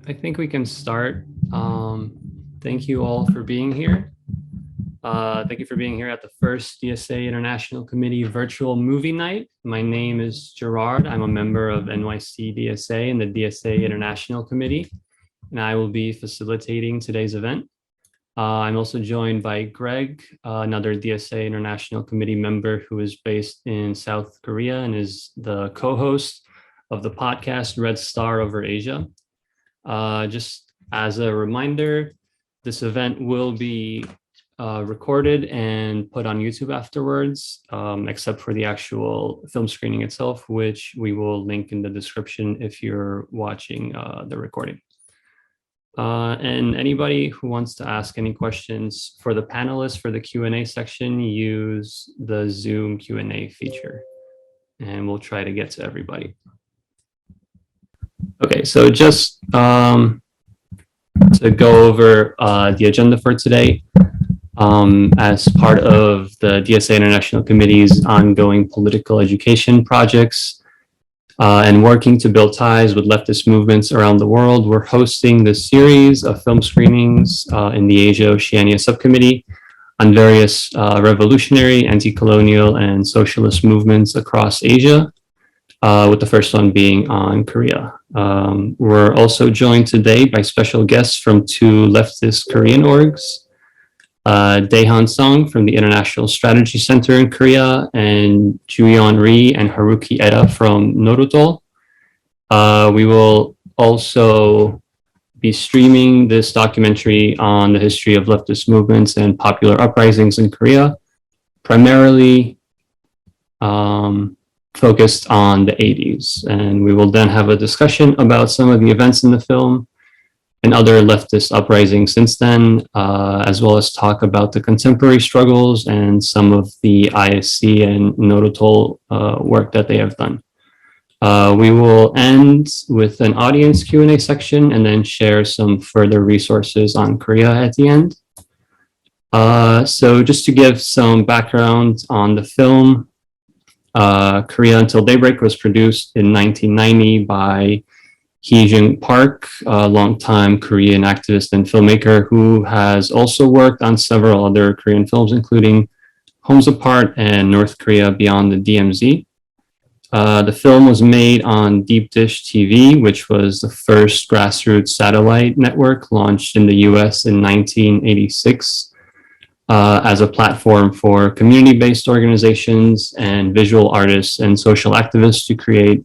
I think we can start. Thank you all for being here. Thank you for being here at the first DSA International Committee virtual movie night. My name is Gerard. I'm a member of NYC DSA and the DSA International Committee, and I will be facilitating today's event. I'm also joined by Greg, another DSA International Committee member who is based in South Korea and is the co-host of the podcast Red Star Over Asia. Just as a reminder, this event will be recorded and put on YouTube afterwards, except for the actual film screening itself, which we will link in the description if you're watching the recording. And anybody who wants to ask any questions for the panelists for the Q&A section, use the Zoom Q&A feature, and we'll try to get to everybody. Okay, so just to go over the agenda for today, as part of the DSA International Committee's ongoing political education projects and working to build ties with leftist movements around the world, we're hosting this series of film screenings in the Asia-Oceania Subcommittee on various revolutionary, anti-colonial, and socialist movements across Asia, with the first one being on Korea. We're also joined today by special guests from two leftist Korean orgs, Daehan Sung from the International Strategy Center in Korea, and Juyeon Ri and Haruki Eda from Nodutdol. We will also be streaming this documentary on the history of leftist movements and popular uprisings in Korea, primarily focused on the 80s. And we will then have a discussion about some of the events in the film and other leftist uprisings since then, as well as talk about the contemporary struggles and some of the ISC and Nodutdol work that they have done. We will end with an audience Q&A section and then share some further resources on Korea at the end. So just to give some background on the film, Korea Until Daybreak was produced in 1990 by Hee-jung Park, a longtime Korean activist and filmmaker who has also worked on several other Korean films, including Homes Apart and North Korea Beyond the DMZ. The film was made on Deep Dish TV, which was the first grassroots satellite network launched in the US in 1986 as a platform for community-based organizations and visual artists and social activists to create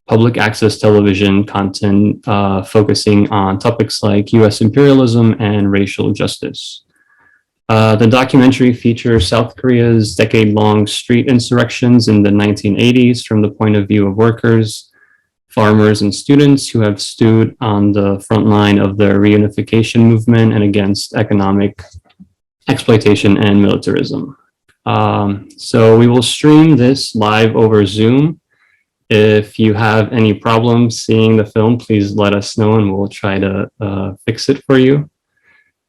public access television content focusing on topics like US imperialism and racial justice. The documentary features South Korea's decade-long street insurrections in the 1980s from the point of view of workers, farmers, and students who have stood on the front line of the reunification movement and against economic exploitation and militarism. So we will stream this live over Zoom. If you have any problems seeing the film, please let us know and we'll try to fix it for you.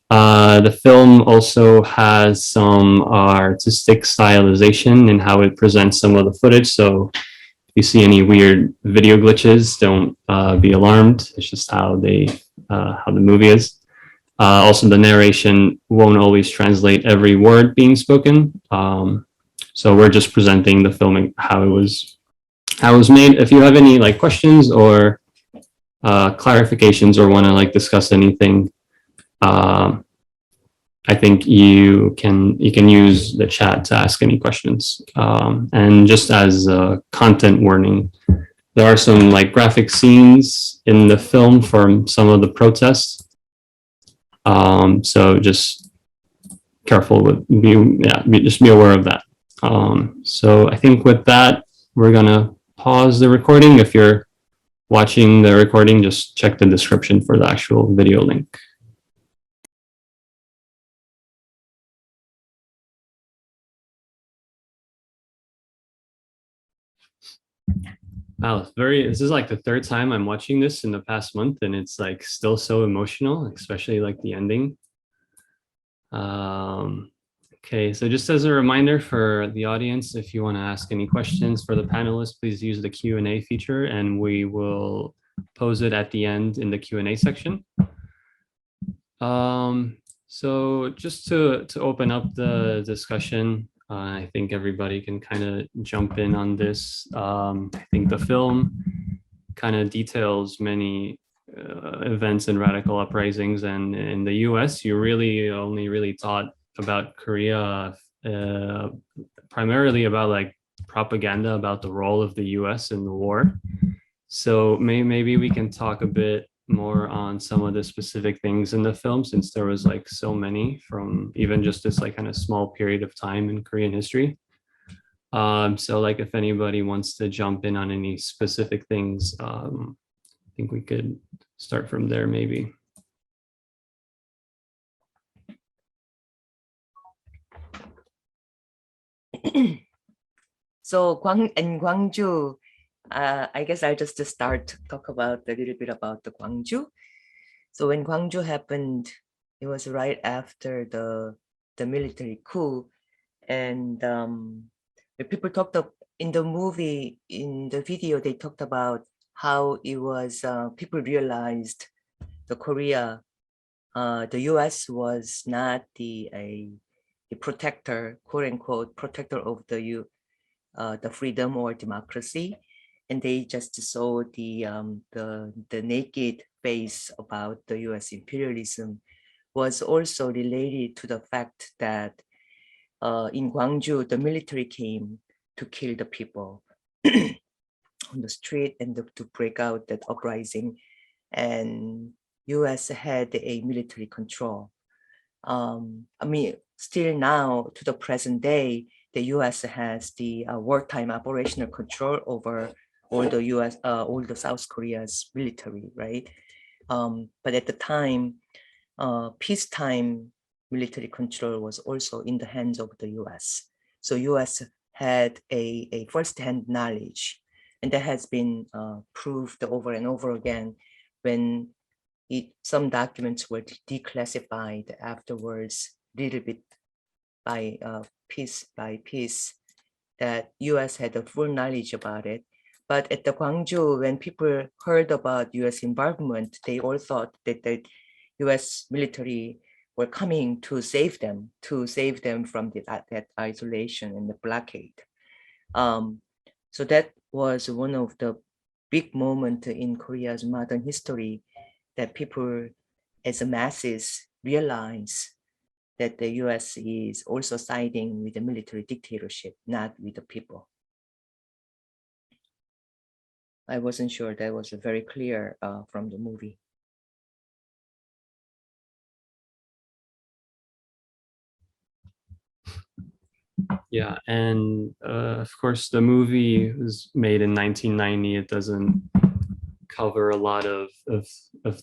The film also has some artistic stylization in how it presents some of the footage. So if you see any weird video glitches, don't be alarmed. It's just how the movie is. Also, the narration won't always translate every word being spoken. So we're just presenting the film how it was made. If you have any questions or clarifications or want to discuss anything, I think you can use the chat to ask any questions. And just as a content warning, there are some graphic scenes in the film from some of the protests. So just careful with just be aware of that. So I think with that, we're gonna pause the recording. If you're watching the recording, just check the description for the actual video link. Wow, this is the third time I'm watching this in the past month, and it's still so emotional, especially the ending. Okay, so just as a reminder for the audience, if you want to ask any questions for the panelists, please use the Q&A feature and we will pose it at the end in the Q&A section. So just to open up the discussion, I think everybody can kind of jump in on this. I think the film kind of details many events and radical uprisings, and in the US, you really only really taught about Korea primarily about like propaganda about the role of the US in the war. So maybe we can talk a bit more on some of the specific things in the film, since there was like so many from even just this like kind of small period of time in Korean history. So like if anybody wants to jump in on any specific things, I think we could start from there maybe. So in Gwangju, I guess I'll just start to talk about a little bit about the Gwangju. So when Gwangju happened, it was right after the military coup, and the people talked up in the movie, in the video, they talked about how it was people realized the Korea, the U.S. was not the protector, quote unquote, protector of the freedom or democracy, and they just saw the naked face about the U.S. imperialism was also related to the fact that in Gwangju, the military came to kill the people on the street and to break out that uprising, and U.S. had a military control. I mean, still now to the present day, the U.S. has the wartime operational control over all the U.S., all the South Korea's military, right? But at the time, peacetime military control was also in the hands of the U.S. So U.S. had a first-hand knowledge, and that has been proved over and over again when some documents were declassified afterwards, little bit by piece, that U.S. had a full knowledge about it. But at the Gwangju, when people heard about U.S. involvement, they all thought that the U.S. military were coming to save them from that isolation and the blockade. So that was one of the big moments in Korea's modern history, that people as a masses realize that the US is also siding with the military dictatorship, not with the people. I wasn't sure that was very clear from the movie. Yeah, and of course the movie was made in 1990. It doesn't cover a lot of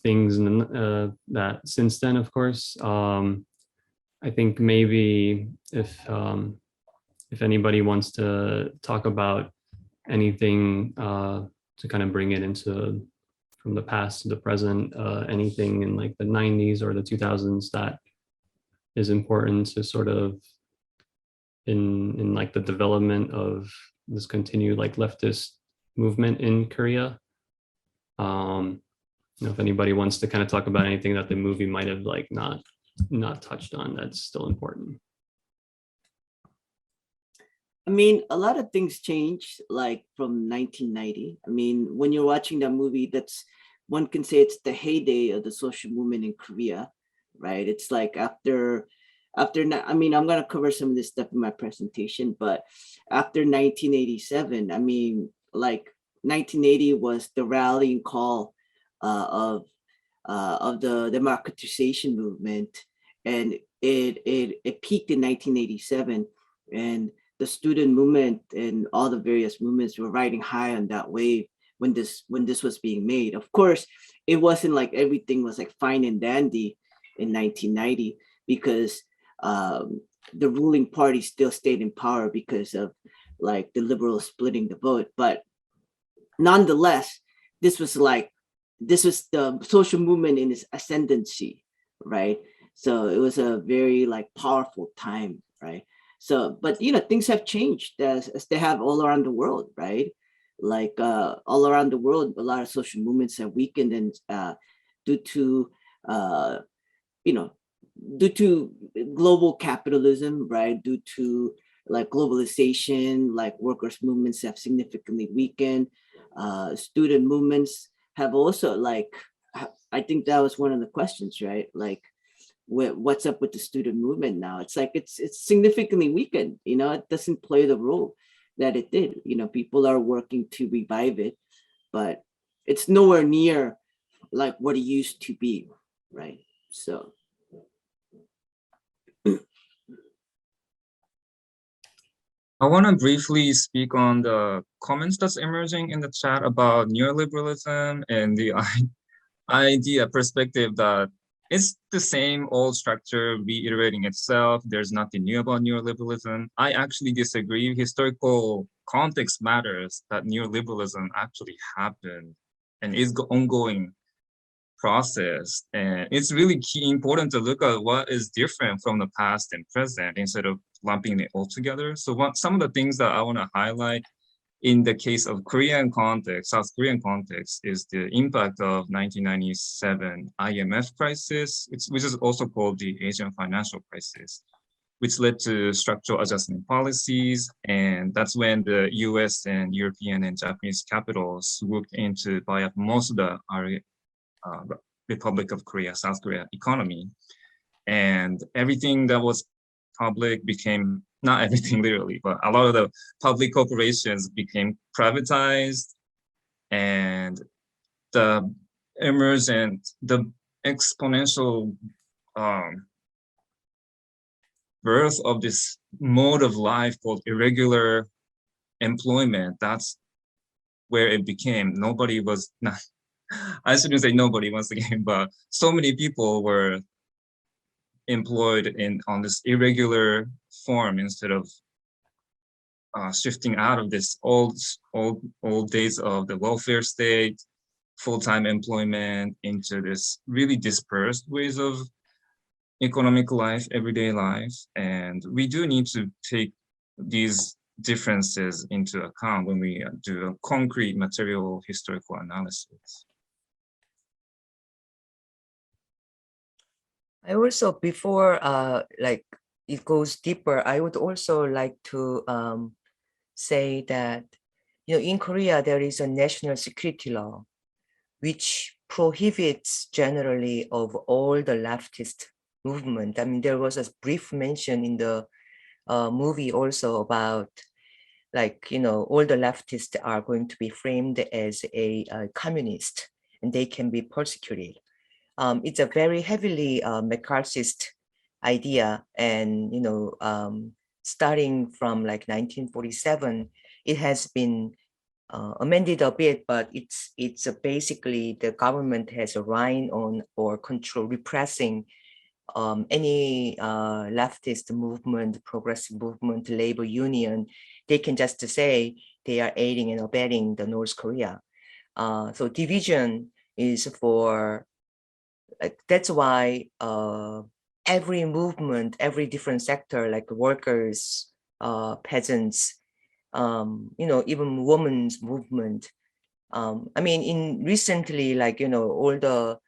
things in, that since then, of course. I think maybe if anybody wants to talk about anything to kind of bring it into from the past to the present, anything in like the 90s or the 2000s that is important to sort of in like the development of this continued like leftist movement in Korea. You know, if anybody wants to kind of talk about anything that the movie might have like not touched on, that's still important. I mean, a lot of things changed like from 1990. I mean, when you're watching that movie, that's, one can say it's the heyday of the social movement in Korea, right? It's like after, I mean, I'm going to cover some of this stuff in my presentation, but after 1987, I mean, like 1980 was the rallying call of the democratization movement, and it peaked in 1987, and the student movement and all the various movements were riding high on that wave when this was being made. Of course, it wasn't like everything was like fine and dandy in 1990, because the ruling party still stayed in power because of like the liberals splitting the vote. But nonetheless, this was the social movement in its ascendancy, right? So it was a very like powerful time, right? So, but you know, things have changed as they have all around the world, right? like all around the world, a lot of social movements have weakened, and due to you know, due to global capitalism, right? Due to like globalization, like workers' movements have significantly weakened. Student movements have also like, I think that was one of the questions, right? Like, what's up with the student movement now? It's like it's significantly weakened. You know, it doesn't play the role that it did. You know, people are working to revive it, but it's nowhere near like what it used to be, right? So. I want to briefly speak on the comments that's emerging in the chat about neoliberalism and the idea perspective that it's the same old structure reiterating itself. There's nothing new about neoliberalism. I actually disagree. Historical context matters, that neoliberalism actually happened and is ongoing process. And it's really important to look at what is different from the past and present instead of lumping it all together. So some of the things that I want to highlight in the case of Korean context, South Korean context, is the impact of 1997 IMF crisis, which is also called the Asian financial crisis, which led to structural adjustment policies. And that's when the US and European and Japanese capitals swooped in to buy up most of the Republic of Korea, South Korea economy. And everything that was public became, not everything literally, but a lot of the public corporations became privatized, and the the exponential birth of this mode of life called irregular employment, that's where it became, nobody was, not, I shouldn't say nobody once again, but so many people were employed on this irregular form instead of shifting out of this old days of the welfare state, full-time employment, into this really dispersed ways of economic life, everyday life. And we do need to take these differences into account when we do a concrete material historical analysis. I also, before like it goes deeper, I would also like to say that, you know, in Korea, there is a national security law, which prohibits generally of all the leftist movement. I mean, there was a brief mention in the movie also about, like, you know, all the leftists are going to be framed as a communist and they can be persecuted. It's a very heavily McCarthyist idea, and, you know, starting from like 1947, it has been amended a bit, but it's basically the government has a right on or control repressing any leftist movement, progressive movement, labor union. They can just say they are aiding and abetting the North Korea. So division is for, like, that's why every movement, every different sector, like workers, peasants, you know, even women's movement. I mean, in recently, like, you know, all the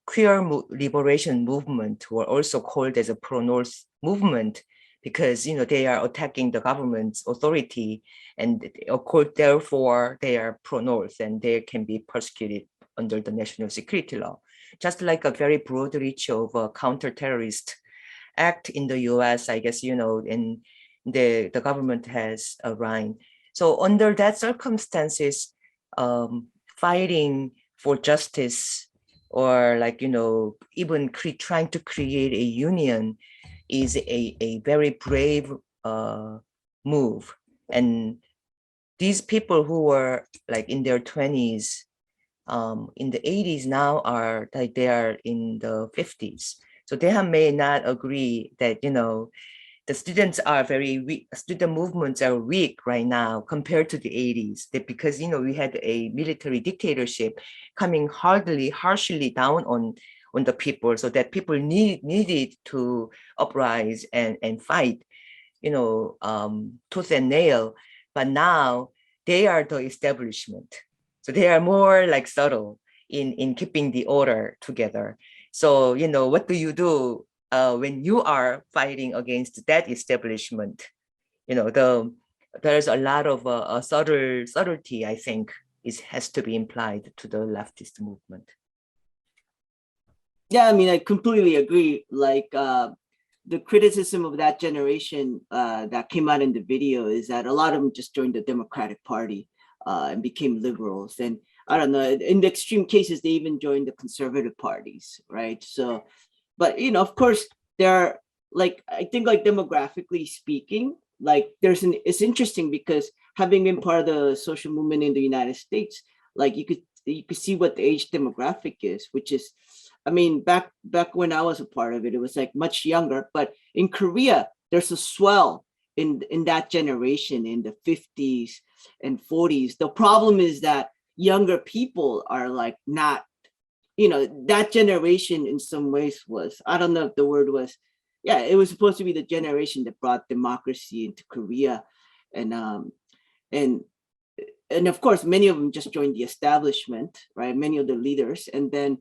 queer liberation movement were also called as a pro-North movement, because, you know, they are attacking the government's authority, and of course, therefore, they are pro-North and they can be persecuted under the national security law. Just like a very broad reach of a counter-terrorist act in the US, I guess, you know, and the government has a right. So under that circumstances, fighting for justice, or, like, you know, even trying to create a union is a very brave move. And these people who were like in their 20s, in the 80s now are like they are in the 50s. So they may not agree that, you know, the students are very weak, student movements are weak right now compared to the 80s, that because, you know, we had a military dictatorship coming harshly down on the people, so that people needed to uprise and fight, you know, tooth and nail. But now they are the establishment. So they are more like subtle in keeping the order together. So, you know, what do you do when you are fighting against that establishment? You know, there's a lot of subtlety, I think, has to be implied to the leftist movement. Yeah, I mean, I completely agree. Like the criticism of that generation that came out in the video is that a lot of them just joined the Democratic Party and became liberals. And I don't know, in the extreme cases, they even joined the conservative parties, right? So, but, you know, of course, there are, like, I think, like, demographically speaking, like, it's interesting because having been part of the social movement in the United States, like, you could see what the age demographic is, which is, I mean, back when I was a part of it, it was like much younger. But in Korea, there's a swell in that generation in the 50s and 40s. The problem is that younger people are like not, you know, that generation in some ways was, I don't know if the word was, yeah, it was supposed to be the generation that brought democracy into Korea. And of course, many of them just joined the establishment, right? Many of the leaders. And then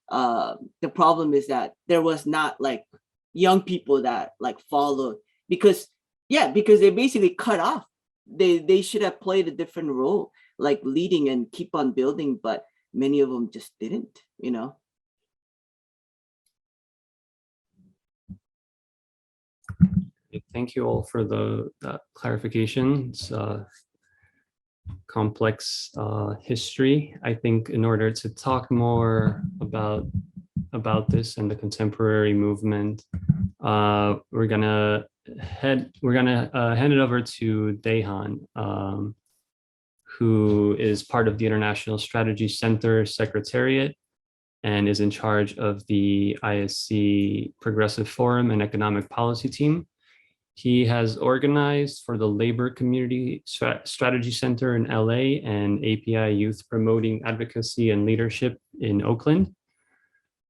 the problem is that there was not like young people that like followed because they basically cut off. They should have played a different role, like leading and keep on building, but many of them just didn't, you know. Thank you all for that clarification. It's complex history. I think in order to talk more about this and the contemporary movement, we're gonna hand it over to Daehan, who is part of the International Strategy Center Secretariat and is in charge of the ISC Progressive Forum and Economic Policy Team. He has organized for the Labor Community Strategy Center in LA and API Youth Promoting Advocacy and Leadership in Oakland.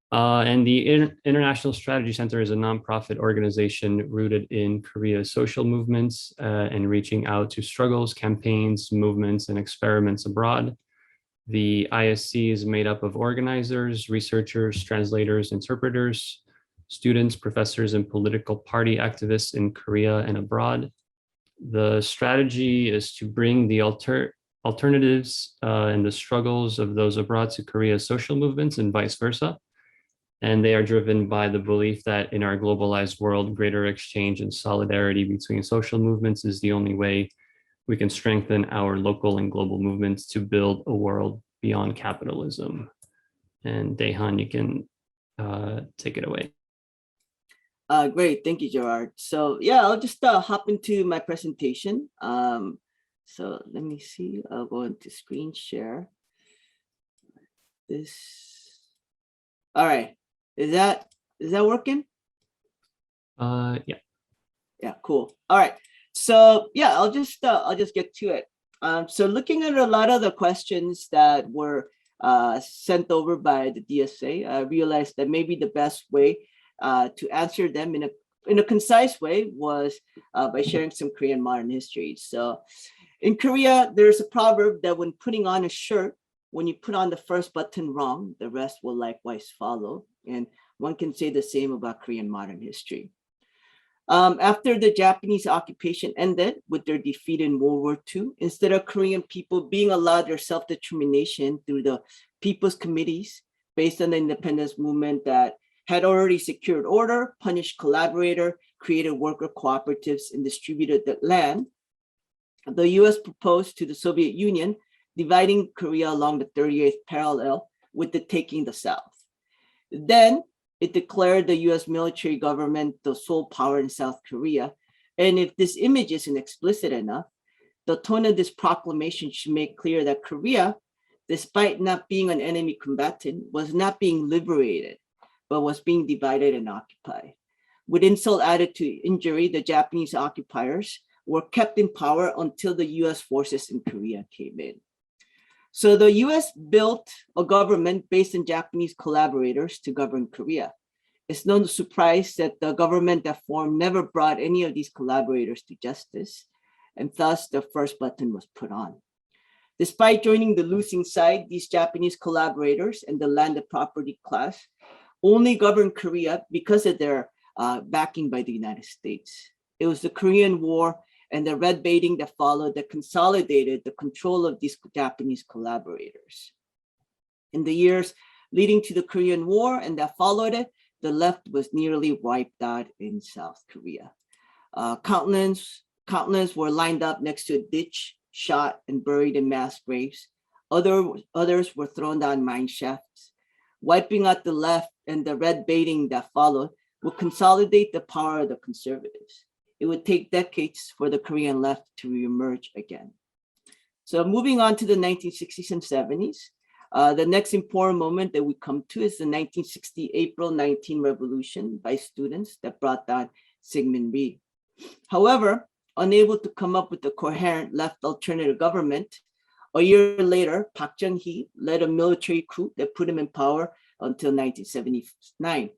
And the International Strategy Center is a nonprofit organization rooted in Korea's social movements and reaching out to struggles, campaigns, movements, and experiments abroad. The ISC is made up of organizers, researchers, translators, interpreters, students, professors, and political party activists in Korea and abroad. The strategy is to bring the alternatives and the struggles of those abroad to Korea's social movements and vice versa. And they are driven by the belief that in our globalized world, greater exchange and solidarity between social movements is the only way we can strengthen our local and global movements to build a world beyond capitalism. And Daehan, you can take it away. Great, thank you, Gerard. So yeah, I'll just hop into my presentation. So let me see, I'll go into screen share. This, all right, is that working? Yeah. Yeah, cool. All right, so yeah, I'll just get to it. So looking at a lot of the questions that were sent over by the DSA, I realized that maybe the best way to answer them in a concise way was by sharing some Korean modern history. So in Korea, there's a proverb that when putting on a shirt, when you put on the first button wrong, the rest will likewise follow. And one can say the same about Korean modern history. After the Japanese occupation ended with their defeat in World War II, instead of Korean people being allowed their self-determination through the people's committees based on the independence movement that had already secured order, punished collaborator, created worker cooperatives, and distributed the land, the US proposed to the Soviet Union dividing Korea along the 38th parallel with the taking the South. Then it declared the US military government the sole power in South Korea. And if this image isn't explicit enough, the tone of this proclamation should make clear that Korea, despite not being an enemy combatant, was not being liberated, but was being divided and occupied. With insult added to injury, the Japanese occupiers were kept in power until the US forces in Korea came in. So the US built a government based on Japanese collaborators to govern Korea. It's no surprise that the government that formed never brought any of these collaborators to justice, and thus the first button was put on. Despite joining the losing side, these Japanese collaborators and the landed property class only governed Korea because of their backing by the United States. It was the Korean War and the red baiting that followed that consolidated the control of these Japanese collaborators. In the years leading to the Korean War and that followed it, the left was nearly wiped out in South Korea. Countless were lined up next to a ditch, shot and buried in mass graves. Others were thrown down mine shafts. Wiping out the left and the red baiting that followed would consolidate the power of the conservatives. It would take decades for the Korean left to reemerge again. So moving on to the 1960s and 70s, the next important moment that we come to is the 1960 April 19 revolution by students that brought down Syngman Rhee. However, unable to come up with a coherent left alternative government, a year later, Park Chung-hee led a military coup that put him in power until 1979.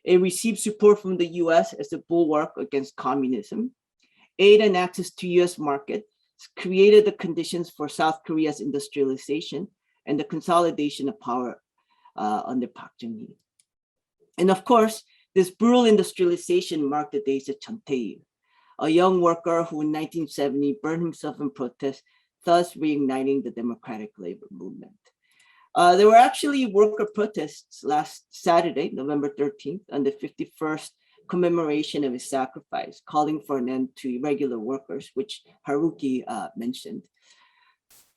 It received support from the US as a bulwark against communism. Aid and access to US markets created the conditions for South Korea's industrialization and the consolidation of power under Park Chung-hee. And of course, this brutal industrialization marked the days of Chun Tae-il, a young worker who in 1970 burned himself in protest, thus reigniting the democratic labor movement. There were actually worker protests last Saturday, November 13th, on the 51st commemoration of his sacrifice, calling for an end to irregular workers, which Haruki mentioned.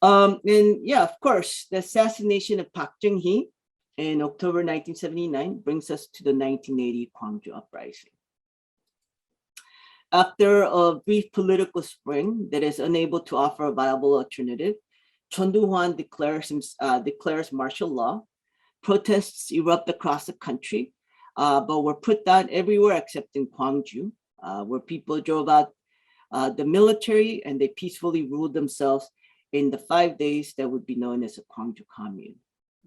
And yeah, of course, the assassination of Park Chung-hee in October 1979 brings us to the 1980 Kwangju Uprising. After a brief political spring that is unable to offer a viable alternative, Chun Doo-hwan declares martial law. Protests erupt across the country, but were put down everywhere except in Kwangju, where people drove out the military and they peacefully ruled themselves in the 5 days that would be known as the Kwangju Commune.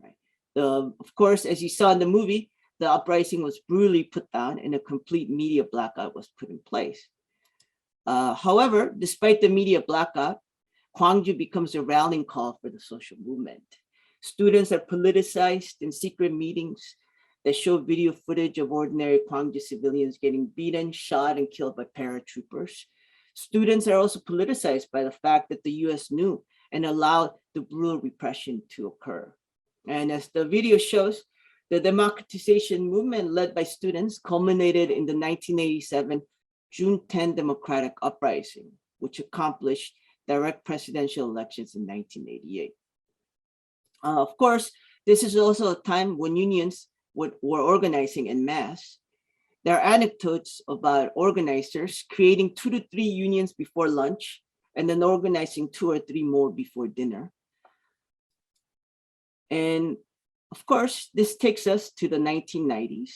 Right? Of course, as you saw in the movie, the uprising was brutally put down and a complete media blackout was put in place. However, despite the media blackout, Kwangju becomes a rallying call for the social movement. Students are politicized in secret meetings that show video footage of ordinary Kwangju civilians getting beaten, shot, and killed by paratroopers. Students are also politicized by the fact that the US knew and allowed the brutal repression to occur. And as the video shows, the democratization movement led by students culminated in the 1987 June 10 Democratic Uprising, which accomplished direct presidential elections in 1988. Of course, this is also a time when unions were organizing en masse. There are anecdotes about organizers creating 2 to 3 unions before lunch and then organizing 2 or 3 more before dinner. And of course, this takes us to the 1990s,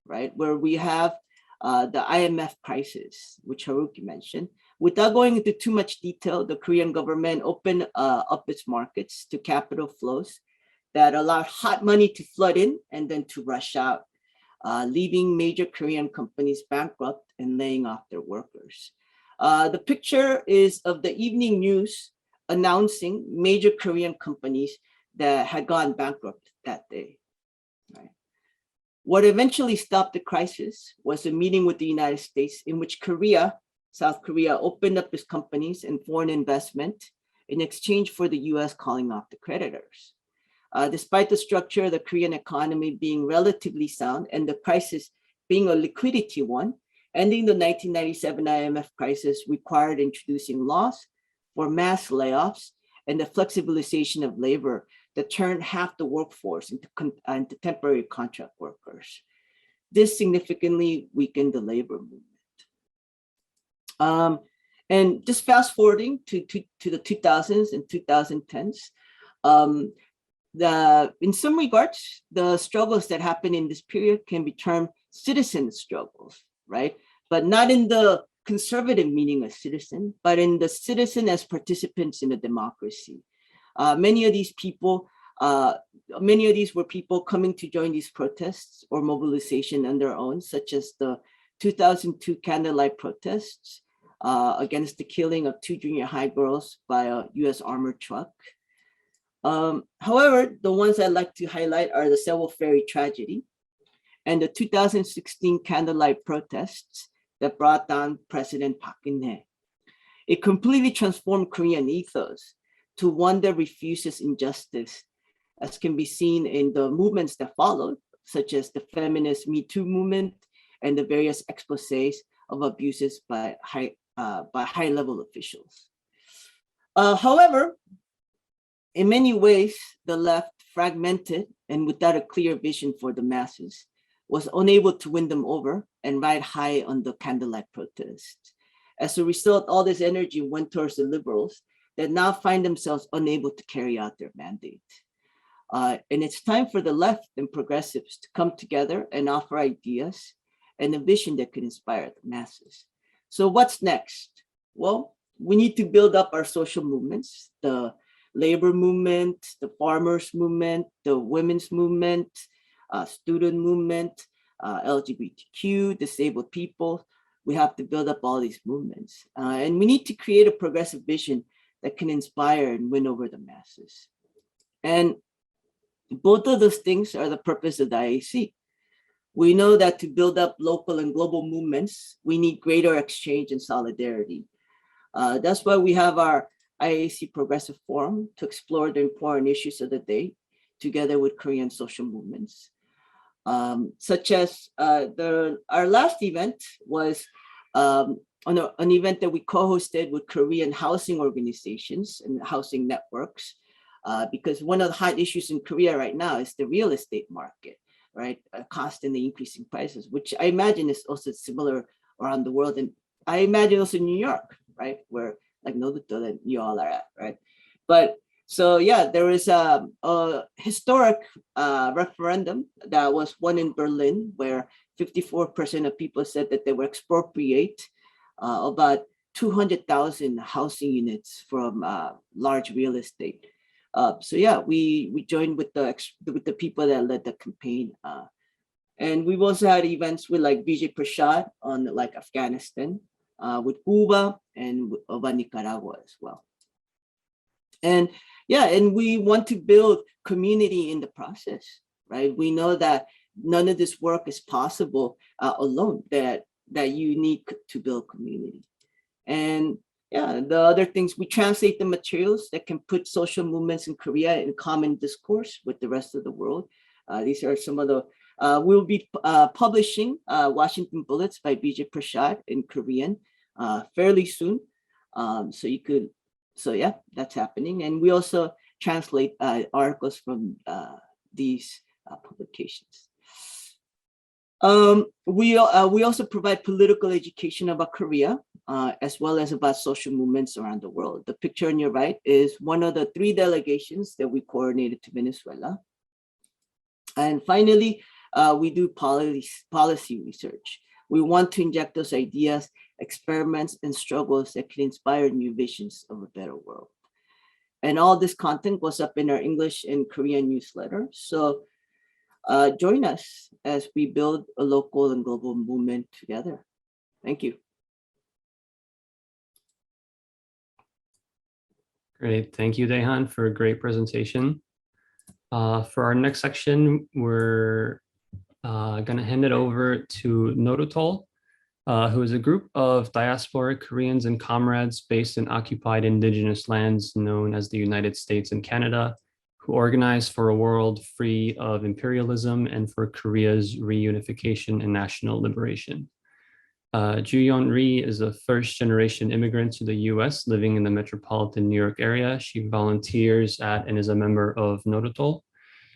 right, where we have the IMF crisis, which Haruki mentioned. Without going into too much detail, the Korean government opened up its markets to capital flows that allowed hot money to flood in and then to rush out, leaving major Korean companies bankrupt and laying off their workers. The picture is of the evening news announcing major Korean companies that had gone bankrupt that day. Right? What eventually stopped the crisis was a meeting with the United States in which South Korea opened up its companies and foreign investment in exchange for the US calling off the creditors. Despite the structure of the Korean economy being relatively sound and the crisis being a liquidity one, ending the 1997 IMF crisis required introducing laws for mass layoffs and the flexibilization of labor that turned half the workforce into temporary contract workers. This significantly weakened the labor movement. And just fast forwarding to the 2000s and 2010s, in some regards, the struggles that happen in this period can be termed citizen struggles, right? But not in the conservative meaning of citizen, but in the citizen as participants in a democracy. Many of these were people coming to join these protests or mobilization on their own, such as the 2002 candlelight protests against the killing of 2 junior high girls by a US armored truck. However, the ones I'd like to highlight are the Sewol Ferry tragedy and the 2016 candlelight protests that brought down President Park Geun-hye. It completely transformed Korean ethos to one that refuses injustice, as can be seen in the movements that followed, such as the feminist Me Too movement and the various exposés of abuses by high-level officials. However, in many ways, the left, fragmented and without a clear vision for the masses, was unable to win them over and ride high on the candlelight protests. As a result, all this energy went towards the liberals that now find themselves unable to carry out their mandate. And it's time for the left and progressives to come together and offer ideas and a vision that could inspire the masses. So what's next? Well, we need to build up our social movements, the labor movement, the farmers movement, the women's movement, student movement, LGBTQ, disabled people. We have to build up all these movements. And we need to create a progressive vision that can inspire and win over the masses. And both of those things are the purpose of the IAC. We know that to build up local and global movements, we need greater exchange and solidarity. That's why we have our IAC Progressive Forum to explore the important issues of the day together with Korean social movements. Such as our last event was an event that we co-hosted with Korean housing organizations and housing networks, because one of the hot issues in Korea right now is the real estate market, right? Constantly increasing prices, which I imagine is also similar around the world. And I imagine also in New York, right? Where like Nodutdol and you all are at, right? But so yeah, there was a historic referendum that was won in Berlin, where 54% of people said that they would expropriate about 200,000 housing units from large real estate. So yeah, we joined with the people that led the campaign, and we've also had events with like Vijay Prashad on like Afghanistan, with Cuba and over Nicaragua as well. And yeah, and we want to build community in the process, right? We know that none of this work is possible alone, that you need to build community. And yeah, the other things, we translate the materials that can put social movements in Korea in common discourse with the rest of the world. These are some of the, we'll be publishing Washington Bullets by Vijay Prashad in Korean fairly soon. So yeah, that's happening. And we also translate articles from these publications. We also provide political education about Korea, as well as about social movements around the world. The picture on your right is one of the 3 delegations that we coordinated to Venezuela. And finally, we do policy research. We want to inject those ideas, experiments, and struggles that can inspire new visions of a better world. And all this content goes up in our English and Korean newsletter. So join us as we build a local and global movement together. Thank you. Great. Thank you, Daehan, for a great presentation. For our next section, we're going to hand it over to Nodutdol, who is a group of diasporic Koreans and comrades based in occupied indigenous lands known as the United States and Canada, who organize for a world free of imperialism and for Korea's reunification and national liberation. Ju-yeon Ri is a first-generation immigrant to the US living in the metropolitan New York area. She volunteers at and is a member of Nodutdol.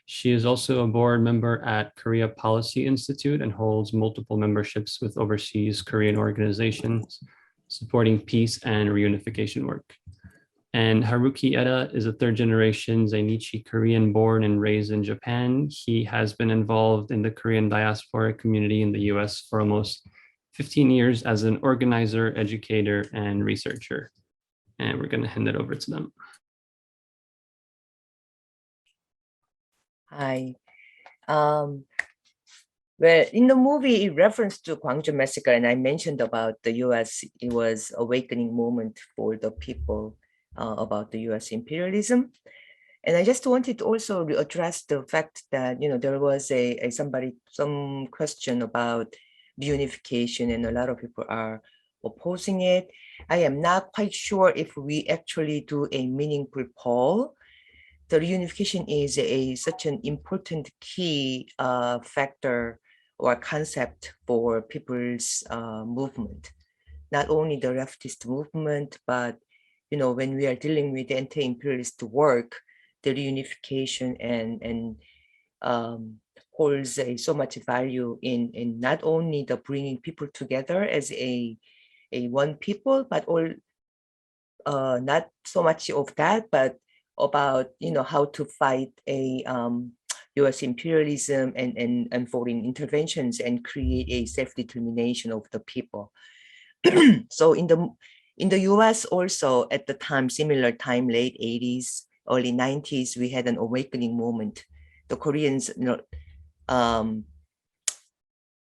She is also a board member at Korea Policy Institute and holds multiple memberships with overseas Korean organizations supporting peace and reunification work. And Haruki Eda is a third-generation Zainichi Korean born and raised in Japan. He has been involved in the Korean diaspora community in the US for almost 15 years as an organizer, educator, and researcher. And we're going to hand it over to them. Hi. Well, in the movie, in reference to Kwangju massacre, and I mentioned about the US, it was awakening moment for the people about the US imperialism. And I just wanted to also address the fact that, there was some question about reunification, and a lot of people are opposing it. I am not quite sure if we actually do a meaningful poll. The reunification is such an important key factor or concept for people's movement. Not only the leftist movement, but when we are dealing with anti-imperialist work, the reunification and holds so much value in not only the bringing people together as a one people, but all not so much of that, but about how to fight a U.S. imperialism and foreign interventions and create a self-determination of the people. So in the US also at the time, similar time, late 80s, early 90s, we had an awakening movement. The Koreans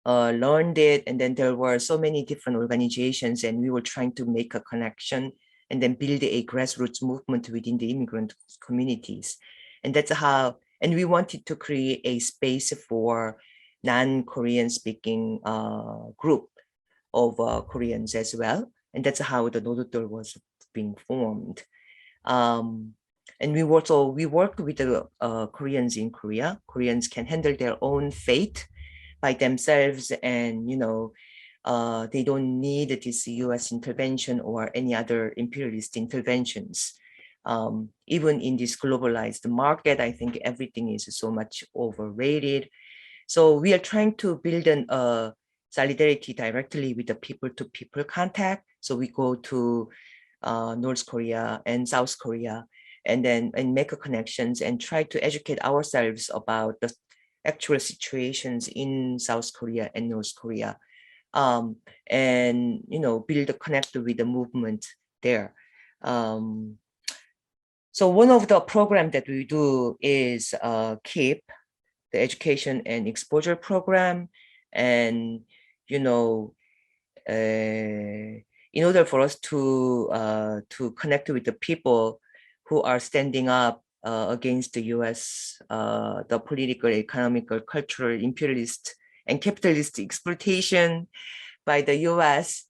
learned it, and then there were so many different organizations, and we were trying to make a connection and then build a grassroots movement within the immigrant communities. And that's how, and we wanted to create a space for non-Korean speaking group of Koreans as well. And that's how the Nodutdol was being formed. And we worked with the Koreans in Korea. Koreans can handle their own fate by themselves, and they don't need this US intervention or any other imperialist interventions. Even in this globalized market, I think everything is so much overrated. So we are trying to build an solidarity directly with the people-to-people contact. So we go to North Korea and South Korea, and make connections and try to educate ourselves about the actual situations in South Korea and North Korea, and build a connect with the movement there. So one of the programs that we do is KEEP, the Education and Exposure Program, and in order for us to connect with the people who are standing up against the US, the political, economical, cultural, imperialist, and capitalist exploitation by the US,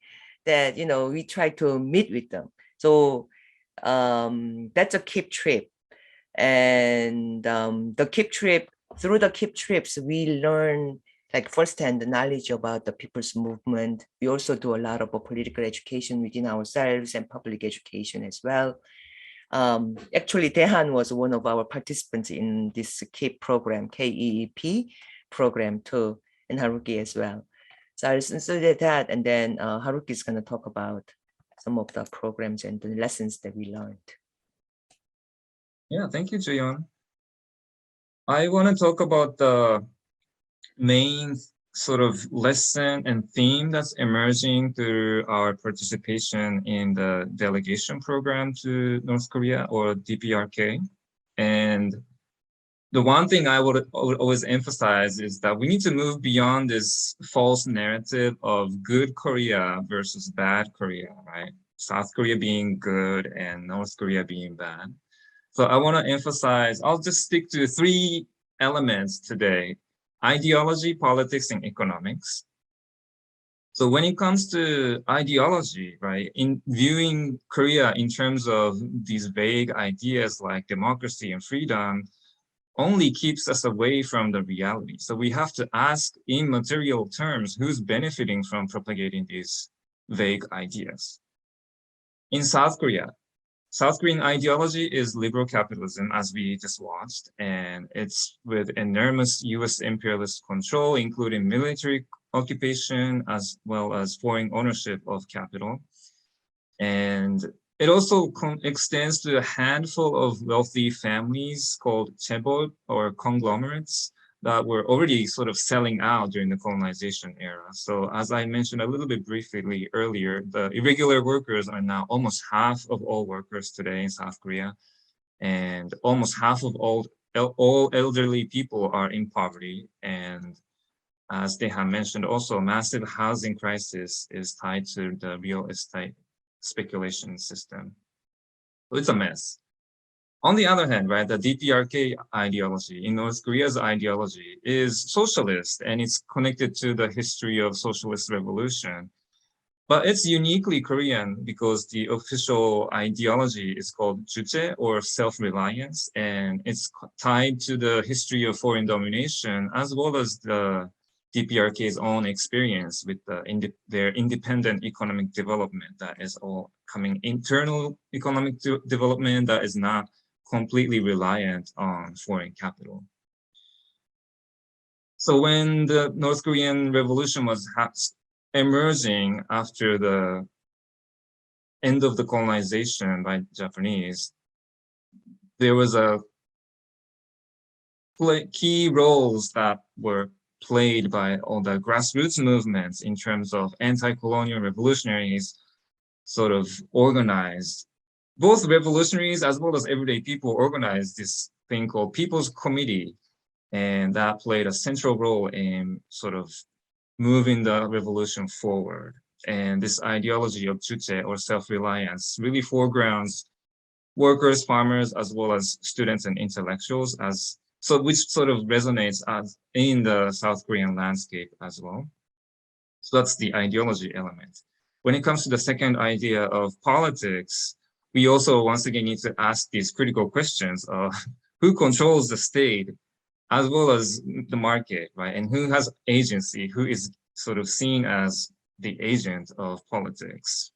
that we try to meet with them. So that's a KEEP trip, and the KEEP trip, through the KEEP trips, we learn like firsthand the knowledge about the people's movement. We also do a lot of political education within ourselves and public education as well. Actually, Daehan was one of our participants in this KEEP program, KEEP program too, and Haruki as well. So I'll consider that, and then Haruki is going to talk about some of the programs and the lessons that we learned. Yeah, thank you, Jaeyeon. I want to talk about the main sort of lesson and theme that's emerging through our participation in the delegation program to North Korea, or DPRK. And the one thing I would always emphasize is that we need to move beyond this false narrative of good Korea versus bad Korea, right? South Korea being good and North Korea being bad. So I want to emphasize, I'll just stick to 3 elements today: ideology, politics, and economics. So when it comes to ideology, right, in viewing Korea in terms of these vague ideas like democracy and freedom only keeps us away from the reality. So we have to ask in material terms, who's benefiting from propagating these vague ideas? In South Korea, South Korean ideology is liberal capitalism, as we just watched, and it's with enormous US imperialist control, including military occupation as well as foreign ownership of capital. And it also extends to a handful of wealthy families called chaebol, or conglomerates, that were already sort of selling out during the colonization era. So as I mentioned a little bit briefly earlier, the irregular workers are now almost half of all workers today in South Korea, and almost half of all elderly people are in poverty. And as they have mentioned, also massive housing crisis is tied to the real estate speculation system. So it's a mess. On the other hand, right, the DPRK ideology in North Korea's ideology is socialist, and it's connected to the history of socialist revolution. But it's uniquely Korean because the official ideology is called 주체 or self-reliance, and it's tied to the history of foreign domination as well as the DPRK's own experience with their independent economic development that is all coming internal economic development that is not completely reliant on foreign capital. So when the North Korean revolution was emerging after the end of the colonization by Japanese, there was a key roles that were played by all the grassroots movements in terms of anti-colonial revolutionaries sort of organized. Both revolutionaries as well as everyday people organized this thing called People's Committee, and that played a central role in sort of moving the revolution forward. And this ideology of 주체 or self-reliance really foregrounds workers, farmers, as well as students and intellectuals, which sort of resonates in the South Korean landscape as well. So that's the ideology element. When it comes to the second idea of politics, we also once again need to ask these critical questions of who controls the state as well as the market, right? And who has agency, who is sort of seen as the agent of politics.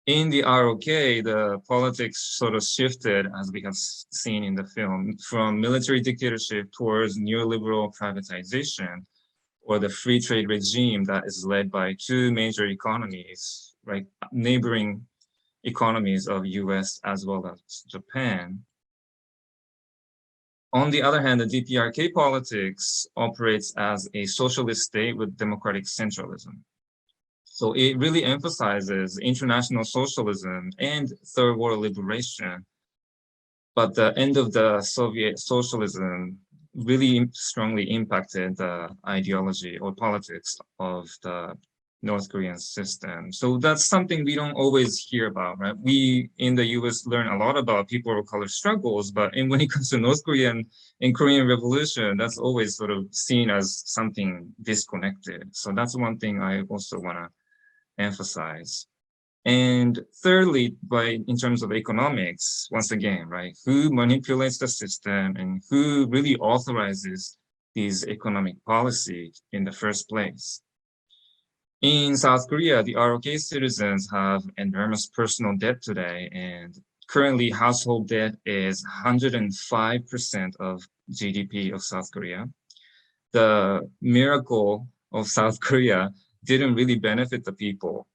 In the ROK, the politics sort of shifted, as we have seen in the film, from military dictatorship towards neoliberal privatization, or the free trade regime that is led by two major economies, right? Neighboring economies of US as well as Japan. On the other hand, the DPRK politics operates as a socialist state with democratic centralism. So it really emphasizes international socialism and third world liberation. But the end of the Soviet socialism really strongly impacted the ideology or politics of the North Korean system. So that's something we don't always hear about, right? We in the US learn a lot about people of color struggles, but when it comes to North Korean and Korean Revolution, that's always sort of seen as something disconnected. So that's one thing I also want to emphasize. And thirdly, in terms of economics, once again, right, who manipulates the system and who really authorizes these economic policies in the first place? In South Korea, the ROK citizens have enormous personal debt today, and currently household debt is 105% of GDP of South Korea. The miracle of South Korea didn't really benefit the people.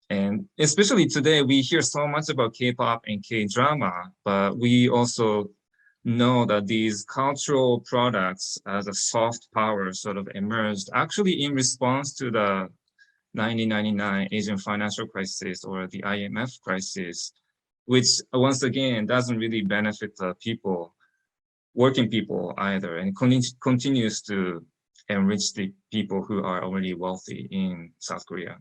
And especially today, we hear so much about K-pop and K-drama, but we also know that these cultural products as a soft power sort of emerged actually in response to the 1999 Asian financial crisis or the IMF crisis, which once again doesn't really benefit the people, working people either, and continues to enrich the people who are already wealthy in South Korea.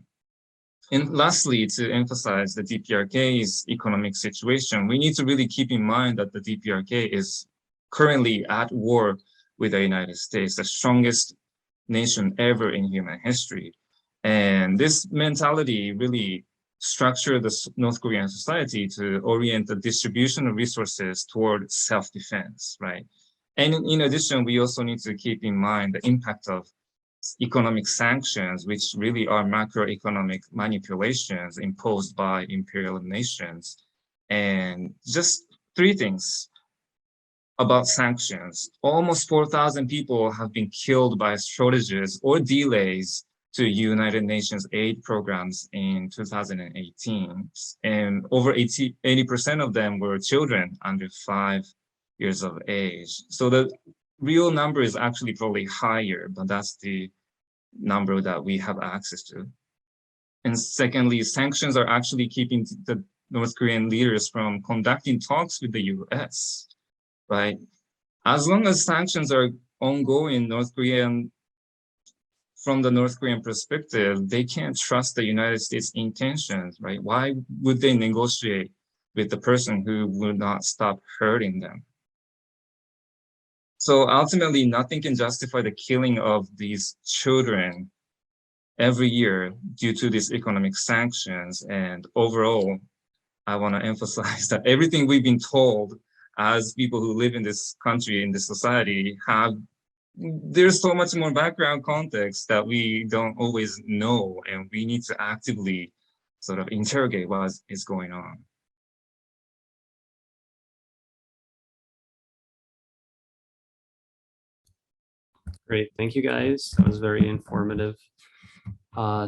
And lastly, to emphasize the DPRK's economic situation, we need to really keep in mind that the DPRK is currently at war with the United States, the strongest nation ever in human history. And this mentality really structured the North Korean society to orient the distribution of resources toward self-defense, right? And in addition, we also need to keep in mind the impact of economic sanctions, which really are macroeconomic manipulations imposed by imperial nations. And just three things about sanctions. Almost 4,000 people have been killed by shortages or delays to United Nations aid programs in 2018. And over 80% of them were children under 5 years of age. So the real number is actually probably higher, but that's the number that we have access to. And secondly, sanctions are actually keeping the North Korean leaders from conducting talks with the US, right? As long as sanctions are ongoing, from the North Korean perspective, they can't trust the United States intentions, right? Why would they negotiate with the person who would not stop hurting them. So ultimately, nothing can justify the killing of these children every year due to these economic sanctions. And overall, I want to emphasize that everything we've been told as people who live in this country, in this society, there's so much more background context that we don't always know, and we need to actively sort of interrogate what is going on. Great, thank you guys. That was very informative.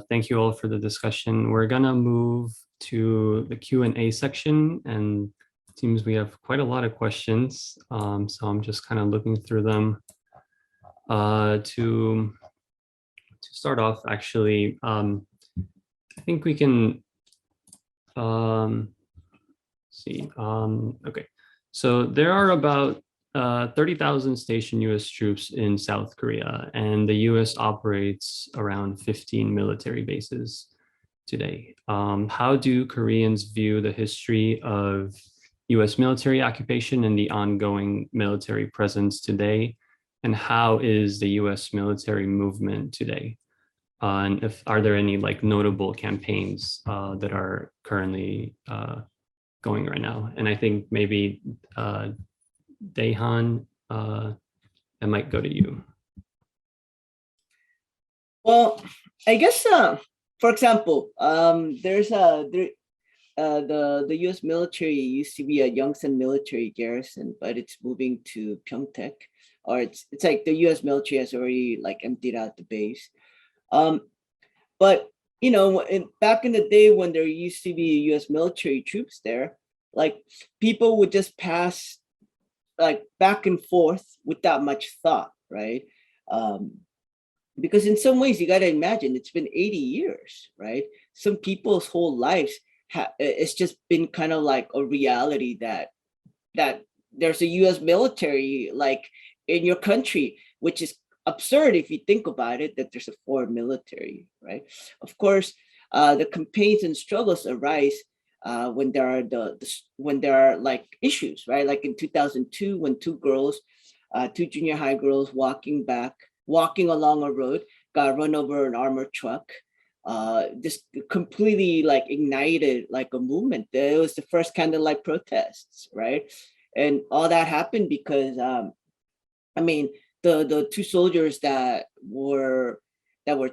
Thank you all for the discussion. We're gonna move to the Q&A section, and it seems we have quite a lot of questions. So I'm just kind of looking through them. To start off, actually, I think we can see. Okay, so there are about 30,000 stationed US troops in South Korea, and the US operates around 15 military bases today. How do Koreans view the history of US military occupation and the ongoing military presence today? And how is the US military movement today? And are there any like notable campaigns that are currently going right now? And I think maybe Daehan, I might go to you. Well, I guess, for example, there's the U.S. military used to be a Yongsan military garrison, but it's moving to Pyeongtaek, or it's like the U.S. military has already like emptied out the base. But you know, back in the day when there used to be U.S. military troops there, like people would just pass like back and forth without much thought, right? Because in some ways you got to imagine it's been 80 years, right? Some people's whole lives it's just been kind of like a reality that there's a US military like in your country, which is absurd if you think about it, that there's a foreign military, right? Of course, the campaigns and struggles arise when there are when there are like issues, right? Like in 2002, when two junior high girls walking along a road, got run over an armored truck. This completely like ignited like a movement. It was the first candlelight protests, right? And all that happened because I mean, the two soldiers that were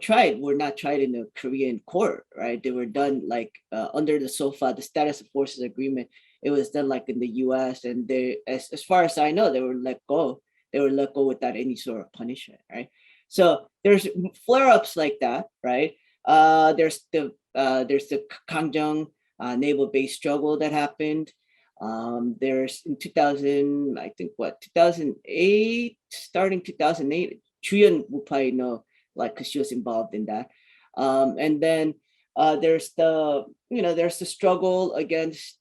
tried were not tried in a Korean court, right? They were done like under the SOFA, the Status of Forces Agreement. It was done like in the U.S. and they, as far as I know, they were let go. They were let go without any sort of punishment, right? So there's flare-ups like that, right? There's the Kangjung naval base struggle that happened. There's in 2000, I think 2008, starting 2008, Chuyun will probably know, like, because she was involved in that. And then there's the struggle against,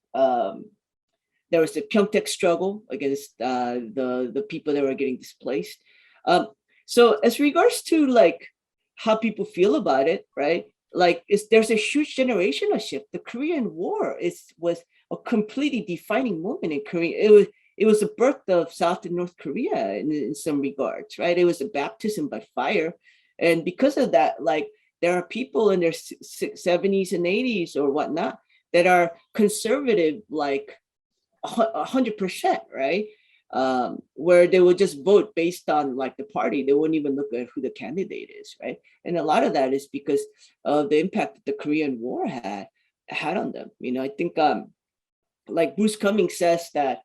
there was the Pyeongtaek struggle against the people that were getting displaced. So as regards to like how people feel about it, right? Like there's a huge generational shift. The Korean War was a completely defining moment in Korea. It was the birth of South and North Korea in some regards, right? It was a baptism by fire. And because of that, like there are people in their 70s and 80s or whatnot that are conservative, like 100%, right? Where they would just vote based on like the party. They wouldn't even look at who the candidate is, right? And a lot of that is because of the impact that the Korean War had on them. You know, I think like Bruce Cummings says that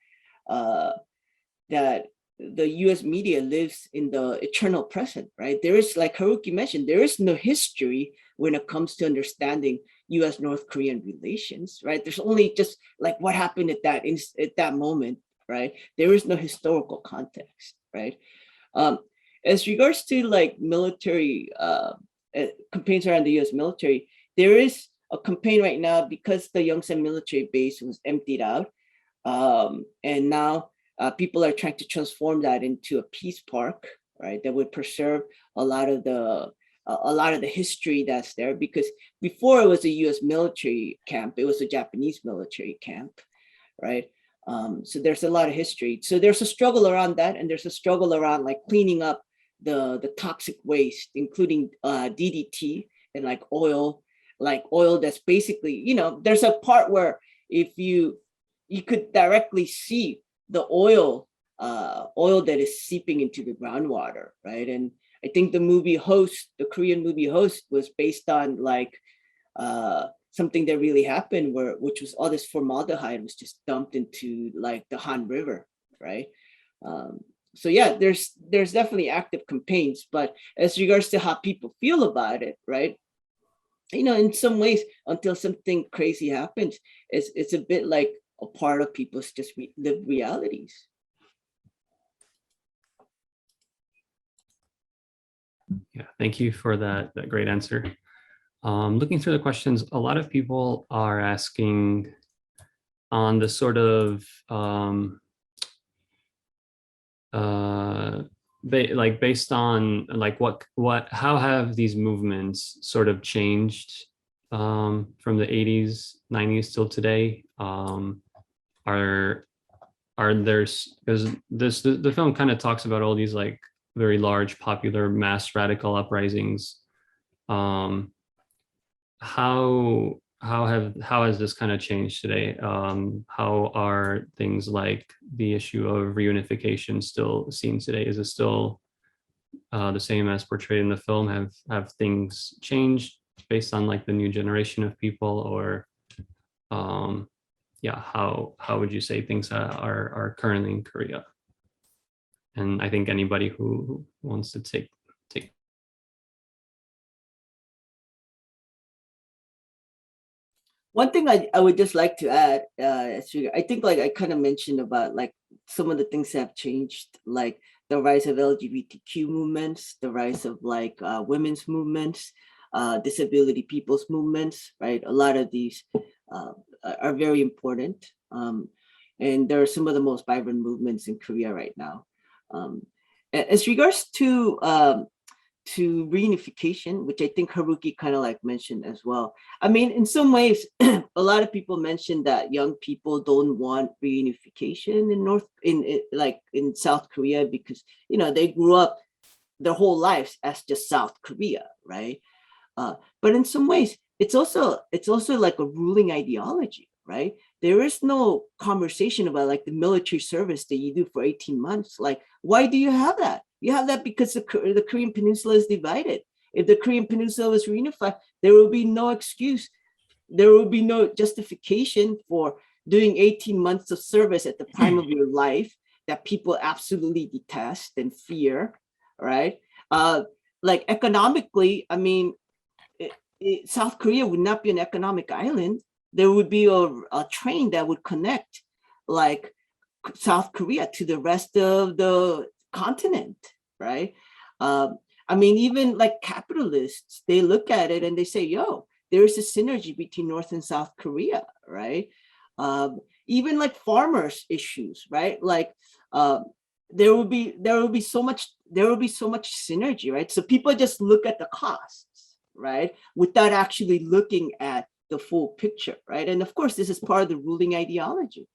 that the US media lives in the eternal present, right? There is, like Haruki mentioned, there is no history when it comes to understanding US North Korean relations, right? There's only just like what happened at that moment, right? There is no historical context, right? As regards to like military campaigns around the US military, there is a campaign right now because the Yongsan military base was emptied out. And now people are trying to transform that into a peace park, right? That would preserve a lot of the history that's there, because before it was a US military camp, it was a Japanese military camp. right? So there's a lot of history. So there's a struggle around that, and there's a struggle around like cleaning up the toxic waste, including DDT and like oil that's basically, you know, there's a part where if you could directly see the oil that is seeping into the groundwater, right? And I think the Korean movie Host was based on like something that really happened, which was all this formaldehyde was just dumped into like the Han River, right? So yeah, there's definitely active campaigns, but as regards to how people feel about it, right? You know, in some ways, until something crazy happens, it's a bit like a part of people's just lived realities. Yeah, thank you for that great answer. Looking through the questions, a lot of people are asking on the sort of based on like how have these movements sort of changed from the 80s, 90s till today? Are there's because the film kind of talks about all these like very large popular mass radical uprisings. How has this kind of changed today? How are things like the issue of reunification still seen today? Is it still the same as portrayed in the film? Have things changed based on like the new generation of people, or yeah, how would you say things are currently in Korea? And I think anybody who wants to take. One thing I would just like to add, I think like I kind of mentioned about like some of the things that have changed, like the rise of LGBTQ movements, the rise of like women's movements, disability people's movements, right? A lot of these are very important. And there are some of the most vibrant movements in Korea right now. As regards to reunification, which I think Haruki kind of like mentioned as well. I mean, in some ways, a lot of people mentioned that young people don't want reunification in South Korea because, you know, they grew up their whole lives as just South Korea, right? But in some ways, it's also like a ruling ideology, right? There is no conversation about like the military service that you do for 18 months. Like, why do you have that? You have that because the Korean Peninsula is divided. If the Korean Peninsula was reunified, there will be no excuse. There will be no justification for doing 18 months of service at the prime of your life that people absolutely detest and fear, right? Like economically, I mean, South Korea would not be an economic island. There would be a train that would connect like South Korea to the rest of the continent, right? I mean, even like capitalists, they look at it and they say, yo, there is a synergy between North and South Korea, right? Even like farmers issues, right? Like there will be so much synergy, right? So people just look at the costs, right? Without actually looking at the full picture, right? And of course, this is part of the ruling ideology.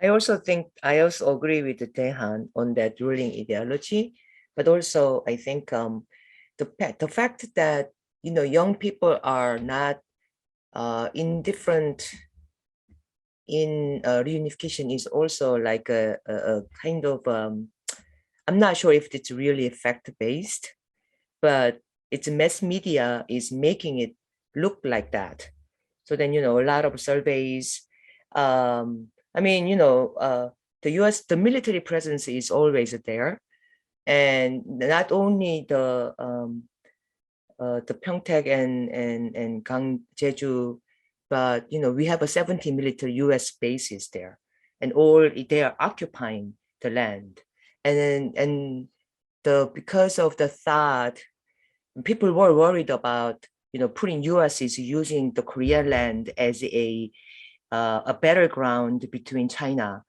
I also agree with Tehan on that ruling ideology, but also I think the fact that, you know, young people are not indifferent in reunification is also like a kind of I'm not sure if it's really fact-based, but it's mass media is making it look like that. So then, you know, a lot of surveys, I mean, you know, the military presence is always there. And not only the Pyeongtaek and Jeju, but, you know, we have a 70 military US bases there, and they are occupying the land. And because of the thought, people were worried about, you know, putting US is using the Korea land as a battleground between China.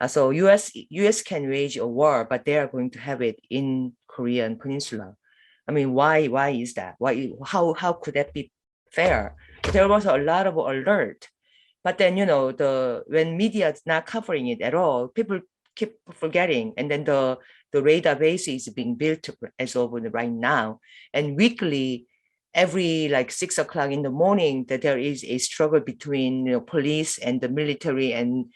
So US can wage a war, but they are going to have it in Korean Peninsula. I mean, why is that? How could that be fair? There was a lot of alert, But then, when media is not covering it at all, people keep forgetting. And then the radar base is being built as of right now. And weekly, every like 6 o'clock in the morning, that there is a struggle between police and the military and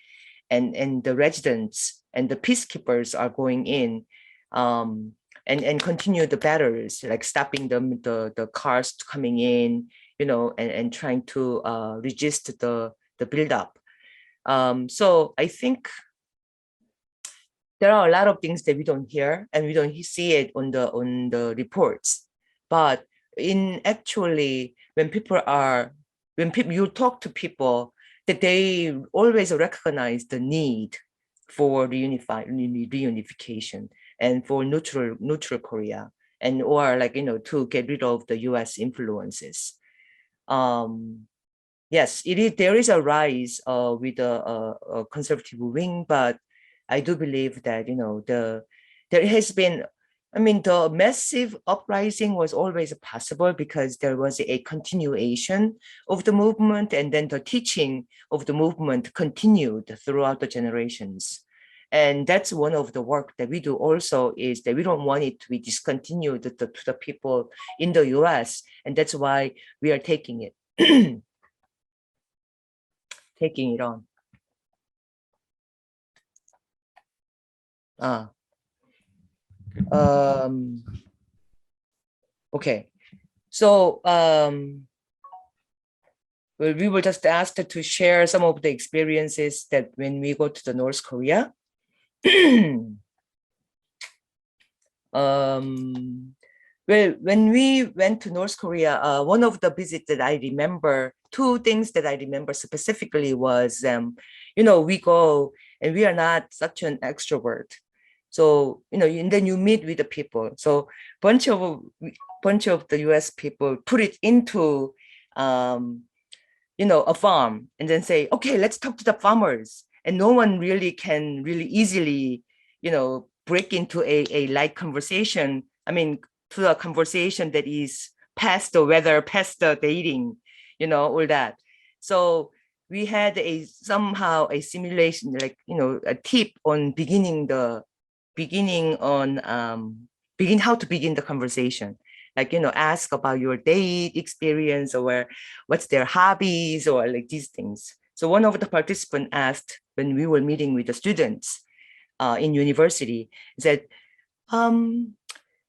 the residents, and the peacekeepers are going in and continue the battles, like stopping the cars coming in, and trying to resist the buildup. So I think there are a lot of things that we don't hear and we don't see it on the reports. But in actually, when you talk to people, that they always recognize the need for reunification and for neutral Korea, and or like to get rid of the U.S. influences. Yes, there is a rise with a conservative wing, but I do believe that there has been. I mean, the massive uprising was always possible because there was a continuation of the movement, and then the teaching of the movement continued throughout the generations. And that's one of the work that we do also, is that we don't want it to be discontinued to the people in the US. And that's why we are taking it, taking it on. Okay, so we were just asked to share some of the experiences that when we go to the North Korea. Well, when we went to North Korea, one of the visits that I remember, two things that I remember specifically was, we go and we are not such an extrovert. So, and then you meet with the people. So bunch of the US people put it into, a farm, and then say, okay, let's talk to the farmers. And no one really can easily, break into a light conversation. I mean, to a conversation that is past the weather, past the dating, all that. So we had somehow a simulation, like, a tip on how to begin the conversation. Like, ask about your date experience, or what's their hobbies, or like these things. So one of the participants asked, when we were meeting with the students in university, said,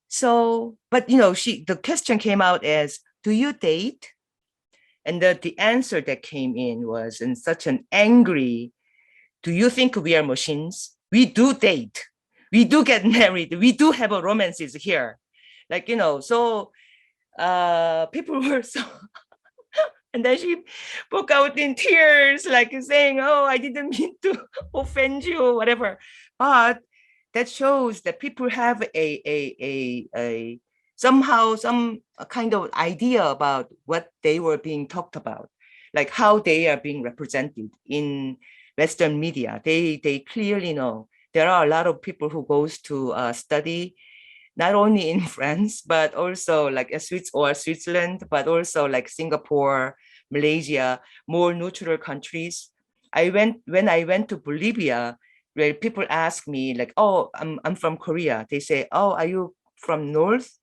so, but the question came out as, do you date? And the answer that came in was in such an angry, do you think we are machines? We do date. We do get married. We do have romances here. Like, so people were so, and then she broke out in tears, like saying, oh, I didn't mean to offend you or whatever. But that shows that people have a somehow some kind of idea about what they were being talked about, like how they are being represented in Western media. They clearly know. There are a lot of people who goes to study, not only in France, but also like Switzerland, but also like Singapore, Malaysia, more neutral countries. When I went to Bolivia, where people ask me like, oh, I'm from Korea. They say, oh, are you from North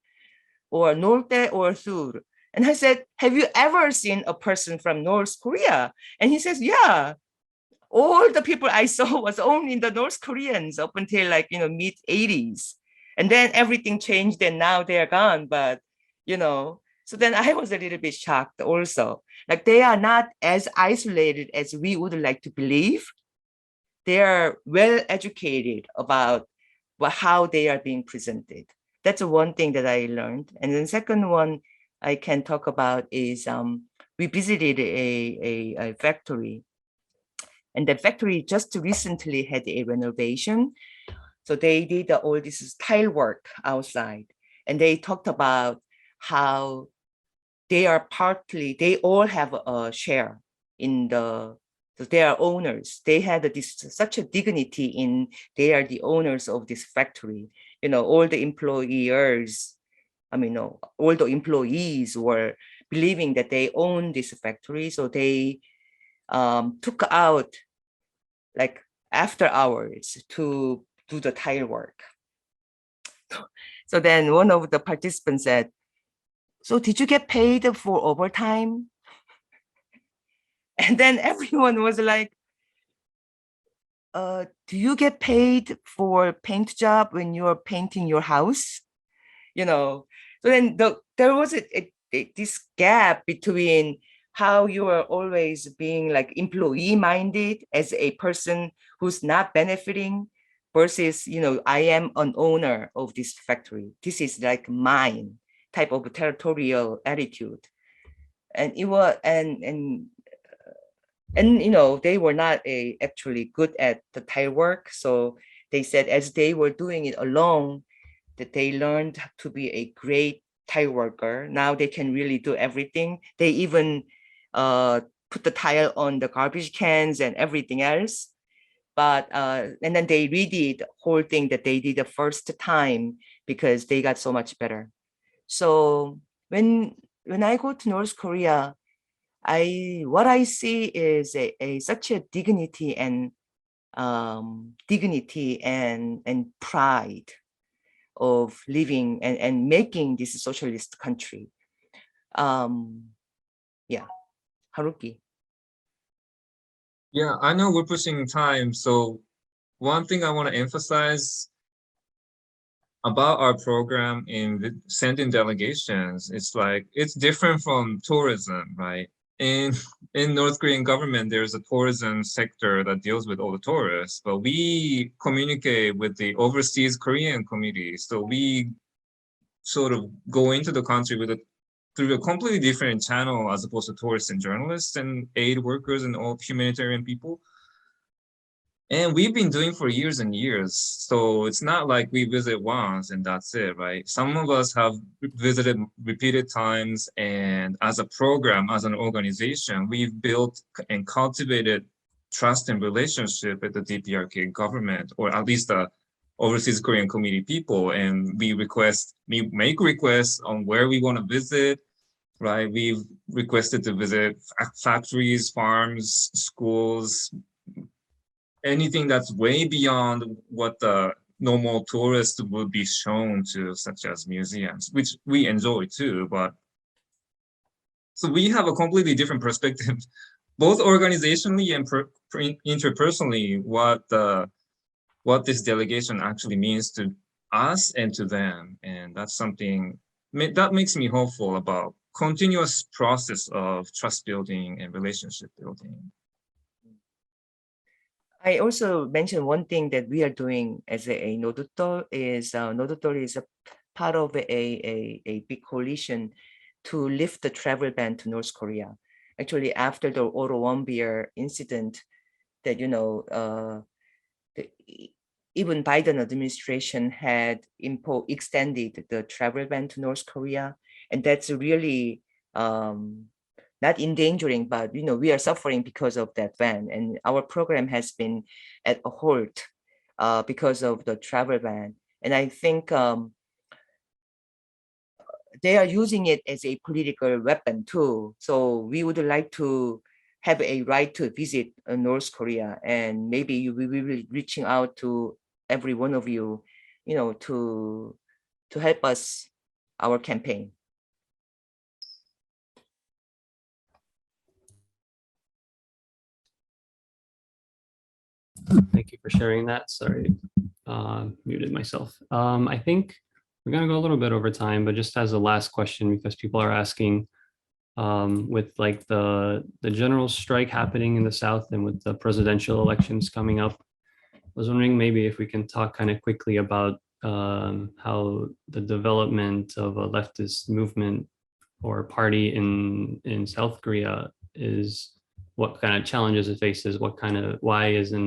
or Norte or Sur? And I said, have you ever seen a person from North Korea? And he says, yeah. All the people I saw was only the North Koreans up until like, mid 80s. And then everything changed and now they're gone. But, so then I was a little bit shocked also. Like, they are not as isolated as we would like to believe. They are well educated about how they are being presented. That's one thing that I learned. And then second one I can talk about is we visited a factory. And the factory just recently had a renovation. So they did all this tile work outside. And they talked about how they all have a share in so they are owners. They had such a dignity in, they are the owners of this factory. All the employers, all the employees were believing that they own this factory. So they took out like after hours to do the tile work. So then one of the participants said, "So did you get paid for overtime?" And then everyone was like, do you get paid for paint job when you're painting your house? You know, so then there was this gap between how you are always being like employee minded as a person who's not benefiting versus, you know, I am an owner of this factory. This is like mine type of territorial attitude. And it was, and you know, they were not actually good at the tile work. So they said as they were doing it alone, that they learned to be a great tile worker. Now they can really do everything. They even put the tile on the garbage cans and everything else. But and then they redid the whole thing that they did the first time because they got so much better. So when I go to North Korea, what I see is such a dignity and pride of living and making this socialist country. Yeah, Haruki. Yeah, I know we're pushing time. So one thing I want to emphasize about our program in sending delegations, it's like, it's different from tourism, right? In North Korean government, there's a tourism sector that deals with all the tourists, but we communicate with the overseas Korean community. So we sort of go into the country through a completely different channel as opposed to tourists and journalists and aid workers and all humanitarian people. And we've been doing for years and years. So it's not like we visit once and that's it, right? Some of us have visited repeated times. And as a program, as an organization, we've built and cultivated trust and relationship with the DPRK government, or at least the overseas Korean community people. And we make requests on where we want to visit, right? We've requested to visit factories, farms, schools, anything that's way beyond what the normal tourist would be shown to, such as museums, which we enjoy too. But so we have a completely different perspective, both organizationally and interpersonally, what this delegation actually means to us and to them. And that's something that makes me hopeful about continuous process of trust building and relationship building. I also mentioned one thing that we are doing as a Nodutdol is Nodutdol is a part of a big coalition to lift the travel ban to North Korea. Actually, after the Oro Wonbeer incident, that, you know, even Biden administration had extended the travel ban to North Korea, and that's really not endangering, but, you know, we are suffering because of that ban, and our program has been at a halt because of the travel ban. And I think they are using it as a political weapon too. So we would like to have a right to visit North Korea, and maybe we will be reaching out to every one of you, you know, to help us our campaign. Thank you for sharing that. Sorry, muted myself. I think we're gonna go a little bit over time, but just as a last question, because people are asking, with like the general strike happening in the South and with the presidential elections coming up, I was wondering maybe if we can talk kind of quickly about how the development of a leftist movement or party in South Korea is, what kind of challenges it faces, why isn't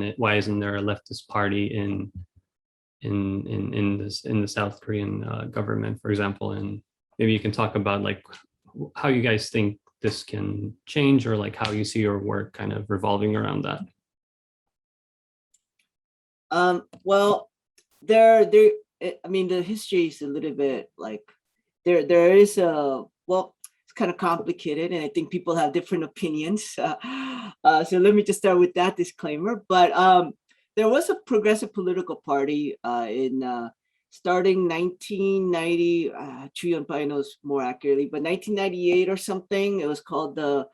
there a leftist party in the South Korean government, for example, and maybe you can talk about like how you guys think this can change, or like how you see your work kind of revolving around that. Well, I mean, the history is a little bit like there is a, well, it's kind of complicated, and I think people have different opinions. So let me just start with that disclaimer. But there was a progressive political party in starting 1990. Chuyun probably knows more accurately, but 1998 or something. It was called the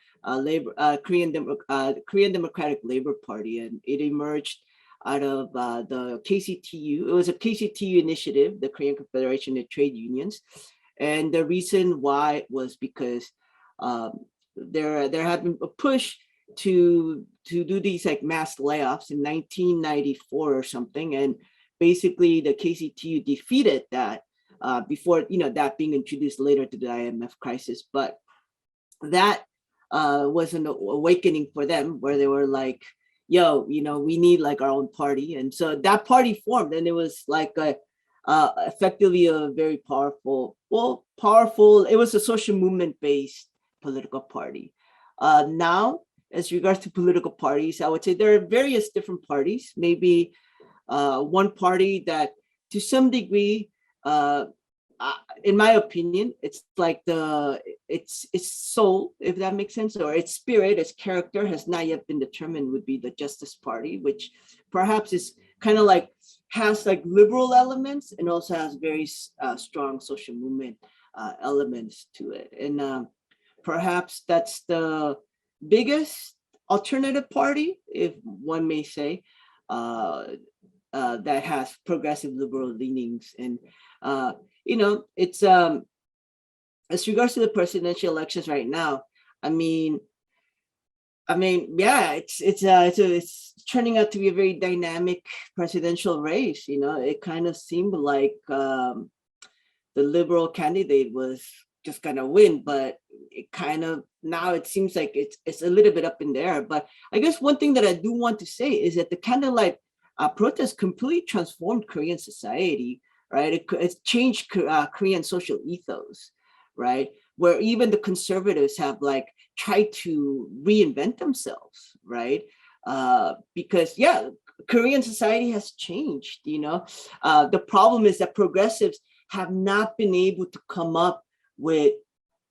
Korean Democratic Labor Party, and it emerged out of the KCTU. It was a KCTU initiative, the Korean Confederation of Trade Unions. And the reason why was because there had been a push to do these like mass layoffs in 1994 or something. And basically the KCTU defeated that before, that being introduced later to the IMF crisis. But that was an awakening for them, where they were like, yo, we need like our own party. And so that party formed, and it was like effectively a very powerful, it was a social movement based political party. Now, as regards to political parties, I would say there are various different parties. Maybe one party that to some degree, in my opinion, it's like its soul, if that makes sense, or its spirit, its character has not yet been determined, would be the Justice Party, which perhaps is kind of like has like liberal elements and also has very strong social movement elements to it. And perhaps that's the biggest alternative party, if one may say, that has progressive liberal leanings. And it's as regards to the presidential elections right now, I mean, yeah, it's turning out to be a very dynamic presidential race. It kind of seemed like the liberal candidate was just gonna win, but it kind of now it seems like it's a little bit up in the air. But I guess one thing that I do want to say is that the candlelight protest completely transformed Korean society, right? It's changed Korean social ethos, right? Where even the conservatives have like tried to reinvent themselves, right? Because yeah, Korean society has changed. The problem is that progressives have not been able to come up with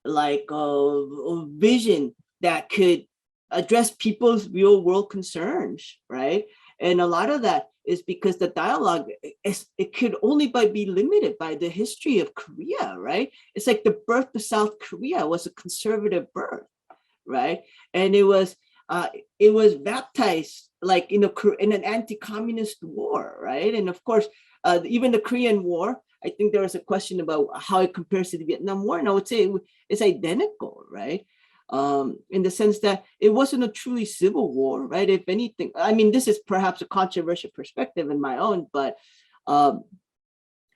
like a vision that could address people's real world concerns, right? And a lot of that is because the dialogue, it could only be limited by the history of Korea, right? It's like the birth of South Korea was a conservative birth, right? And it was baptized like in an anti-communist war, right? And of course, even the Korean War, I think there was a question about how it compares to the Vietnam War, and I would say it's identical, right? In the sense that it wasn't a truly civil war, right? If anything, I mean, this is perhaps a controversial perspective in my own, but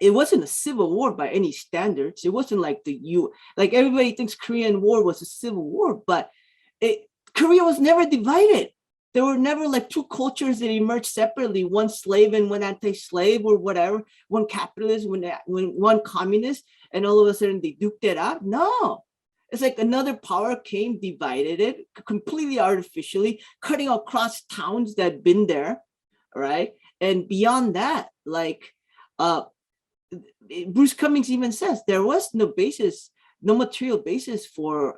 it wasn't a civil war by any standards. It wasn't like like everybody thinks Korean War was a civil war, but Korea was never divided. There were never like two cultures that emerged separately, one slave and one anti-slave or whatever, one capitalist, one communist, and all of a sudden they duked it out. No. It's like another power came, divided it completely artificially, cutting across towns that had been there, right? And beyond that, like Bruce Cummings even says, there was no material basis for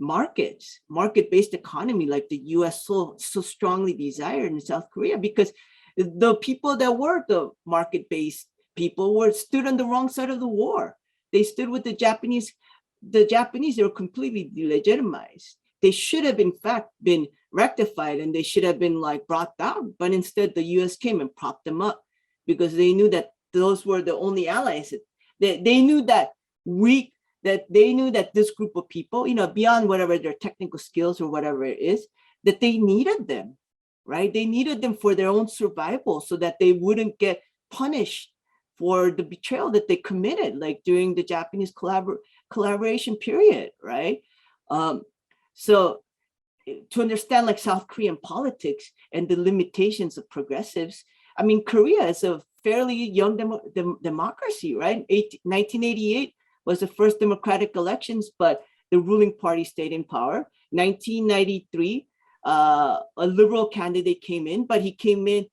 market-based economy like the US so strongly desired in South Korea, because the people that were the market-based people stood on the wrong side of the war. They stood with the Japanese. They were completely delegitimized. They should have in fact been rectified, and they should have been like brought down, but instead the US came and propped them up because they knew that those were the only allies. They knew that this group of people, beyond whatever their technical skills or whatever it is, that they needed them, right? They needed them for their own survival so that they wouldn't get punished for the betrayal that they committed, like during the Japanese collaboration period, right? So to understand like South Korean politics and the limitations of progressives, I mean, Korea is a fairly young democracy, right? 1988 was the first democratic elections, but the ruling party stayed in power. 1993, a liberal candidate came in, but he came in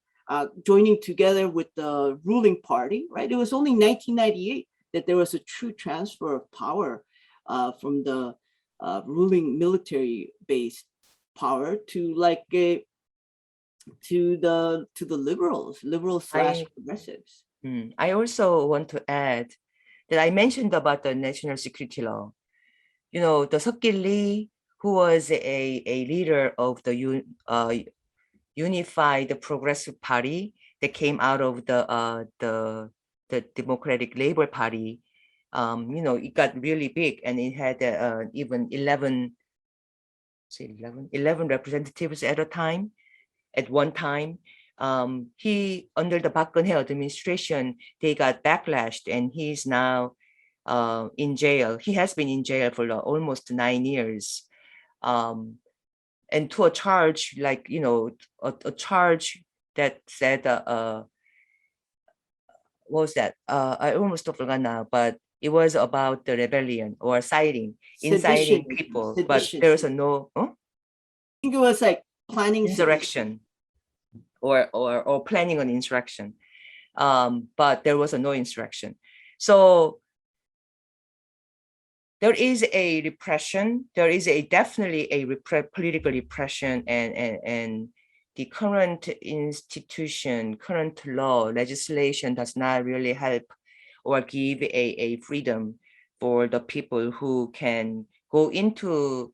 joining together with the ruling party, right? It was only 1998 that there was a true transfer of power from the ruling military-based power to like to the liberals slash progressives. I also want to add that I mentioned about the national security law. You know, the Seok-Gil Lee, who was a leader of the Unified Progressive Party that came out of the Democratic Labour Party, you know, it got really big, and it had even 11 representatives at a time. At one time, he, under the Park Geun-hye administration, they got backlashed, and he's now in jail. He has been in jail for almost 9 years. And to a charge, like, you know, a charge that said, what was that? I almost forgot now, but it was about the rebellion or inciting people, but there was no I think it was like planning insurrection or planning an insurrection, but there was no insurrection. So there is a repression. There is definitely a political repression, and the current institution, current law, legislation does not really help or give a freedom for the people who can go into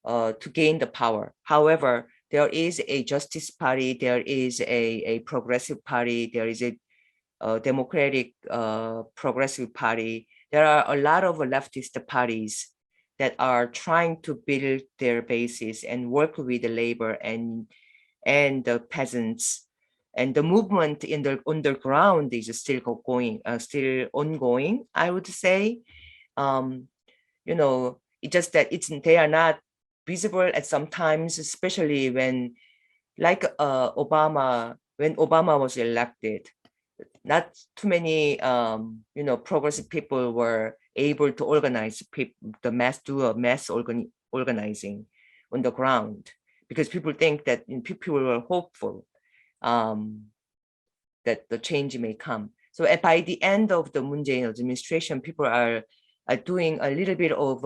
to gain the power. However, there is a Justice Party, there is a Progressive Party, there is a Democratic Progressive Party. There are a lot of leftist parties that are trying to build their bases and work with the labor and the peasants. And the movement in the underground is still ongoing, I would say. You know, it's just that they are not visible at sometimes, especially when, like when Obama was elected, not too many you know, progressive people were able to organize the mass organizing on the ground, because people think that, you know, people were hopeful that the change may come. So by the end of the Moon Jae-in administration, people are doing a little bit of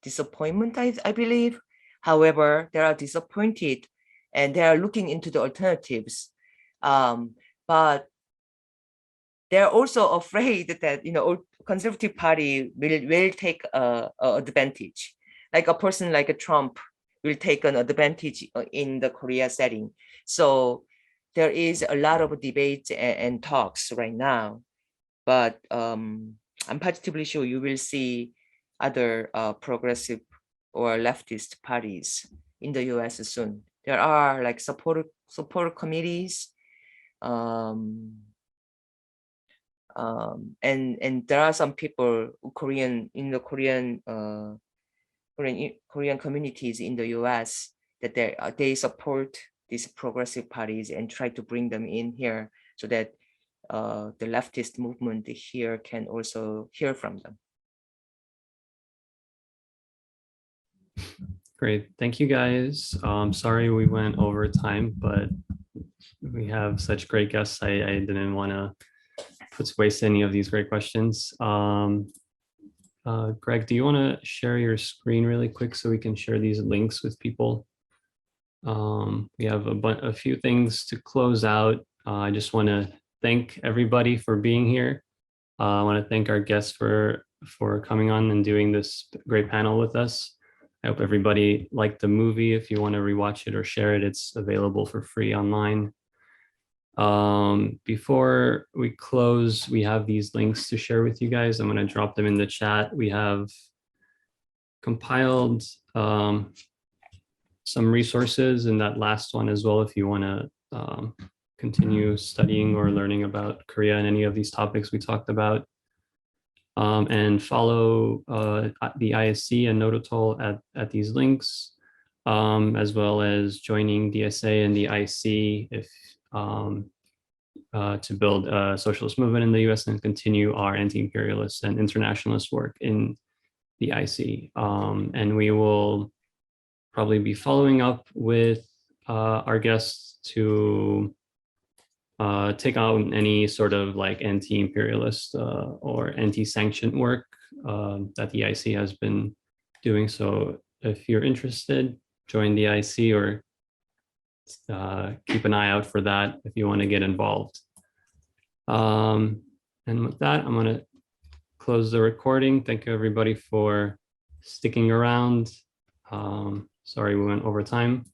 disappointment, I believe. However, they are disappointed and they are looking into the alternatives. But they're also afraid that, you know, conservative party will take advantage. Like a person like a Trump will take an advantage in the Korea setting. So there is a lot of debates and talks right now, but I'm positively sure you will see other progressive or leftist parties in the US soon. There are like support committees, and there are some people in the Korean communities in the US that they support these progressive parties and try to bring them in here so that the leftist movement here can also hear from them. Great, thank you guys. Sorry we went over time, but we have such great guests. I didn't want to waste any of these great questions. Greg, do you want to share your screen really quick so we can share these links with people? We have a few things to close out. I just want to thank everybody for being here. I want to thank our guests for coming on and doing this great panel with us. I hope everybody liked the movie. If you want to rewatch it or share it, it's available for free online. Before we close, we have these links to share with you guys. I'm going to drop them in the chat. We have compiled some resources in that last one as well, if you want to continue studying or learning about Korea and any of these topics we talked about. And follow the ISC and Nodutdol at these links, as well as joining DSA and the IC if to build a socialist movement in the US and continue our anti-imperialist and internationalist work in the IC. And we will probably be following up with our guests to take on any sort of like anti-imperialist or anti-sanction work that the IC has been doing. So if you're interested, join the IC or keep an eye out for that if you want to get involved. And with that, I'm going to close the recording. Thank you everybody for sticking around. Sorry we went over time.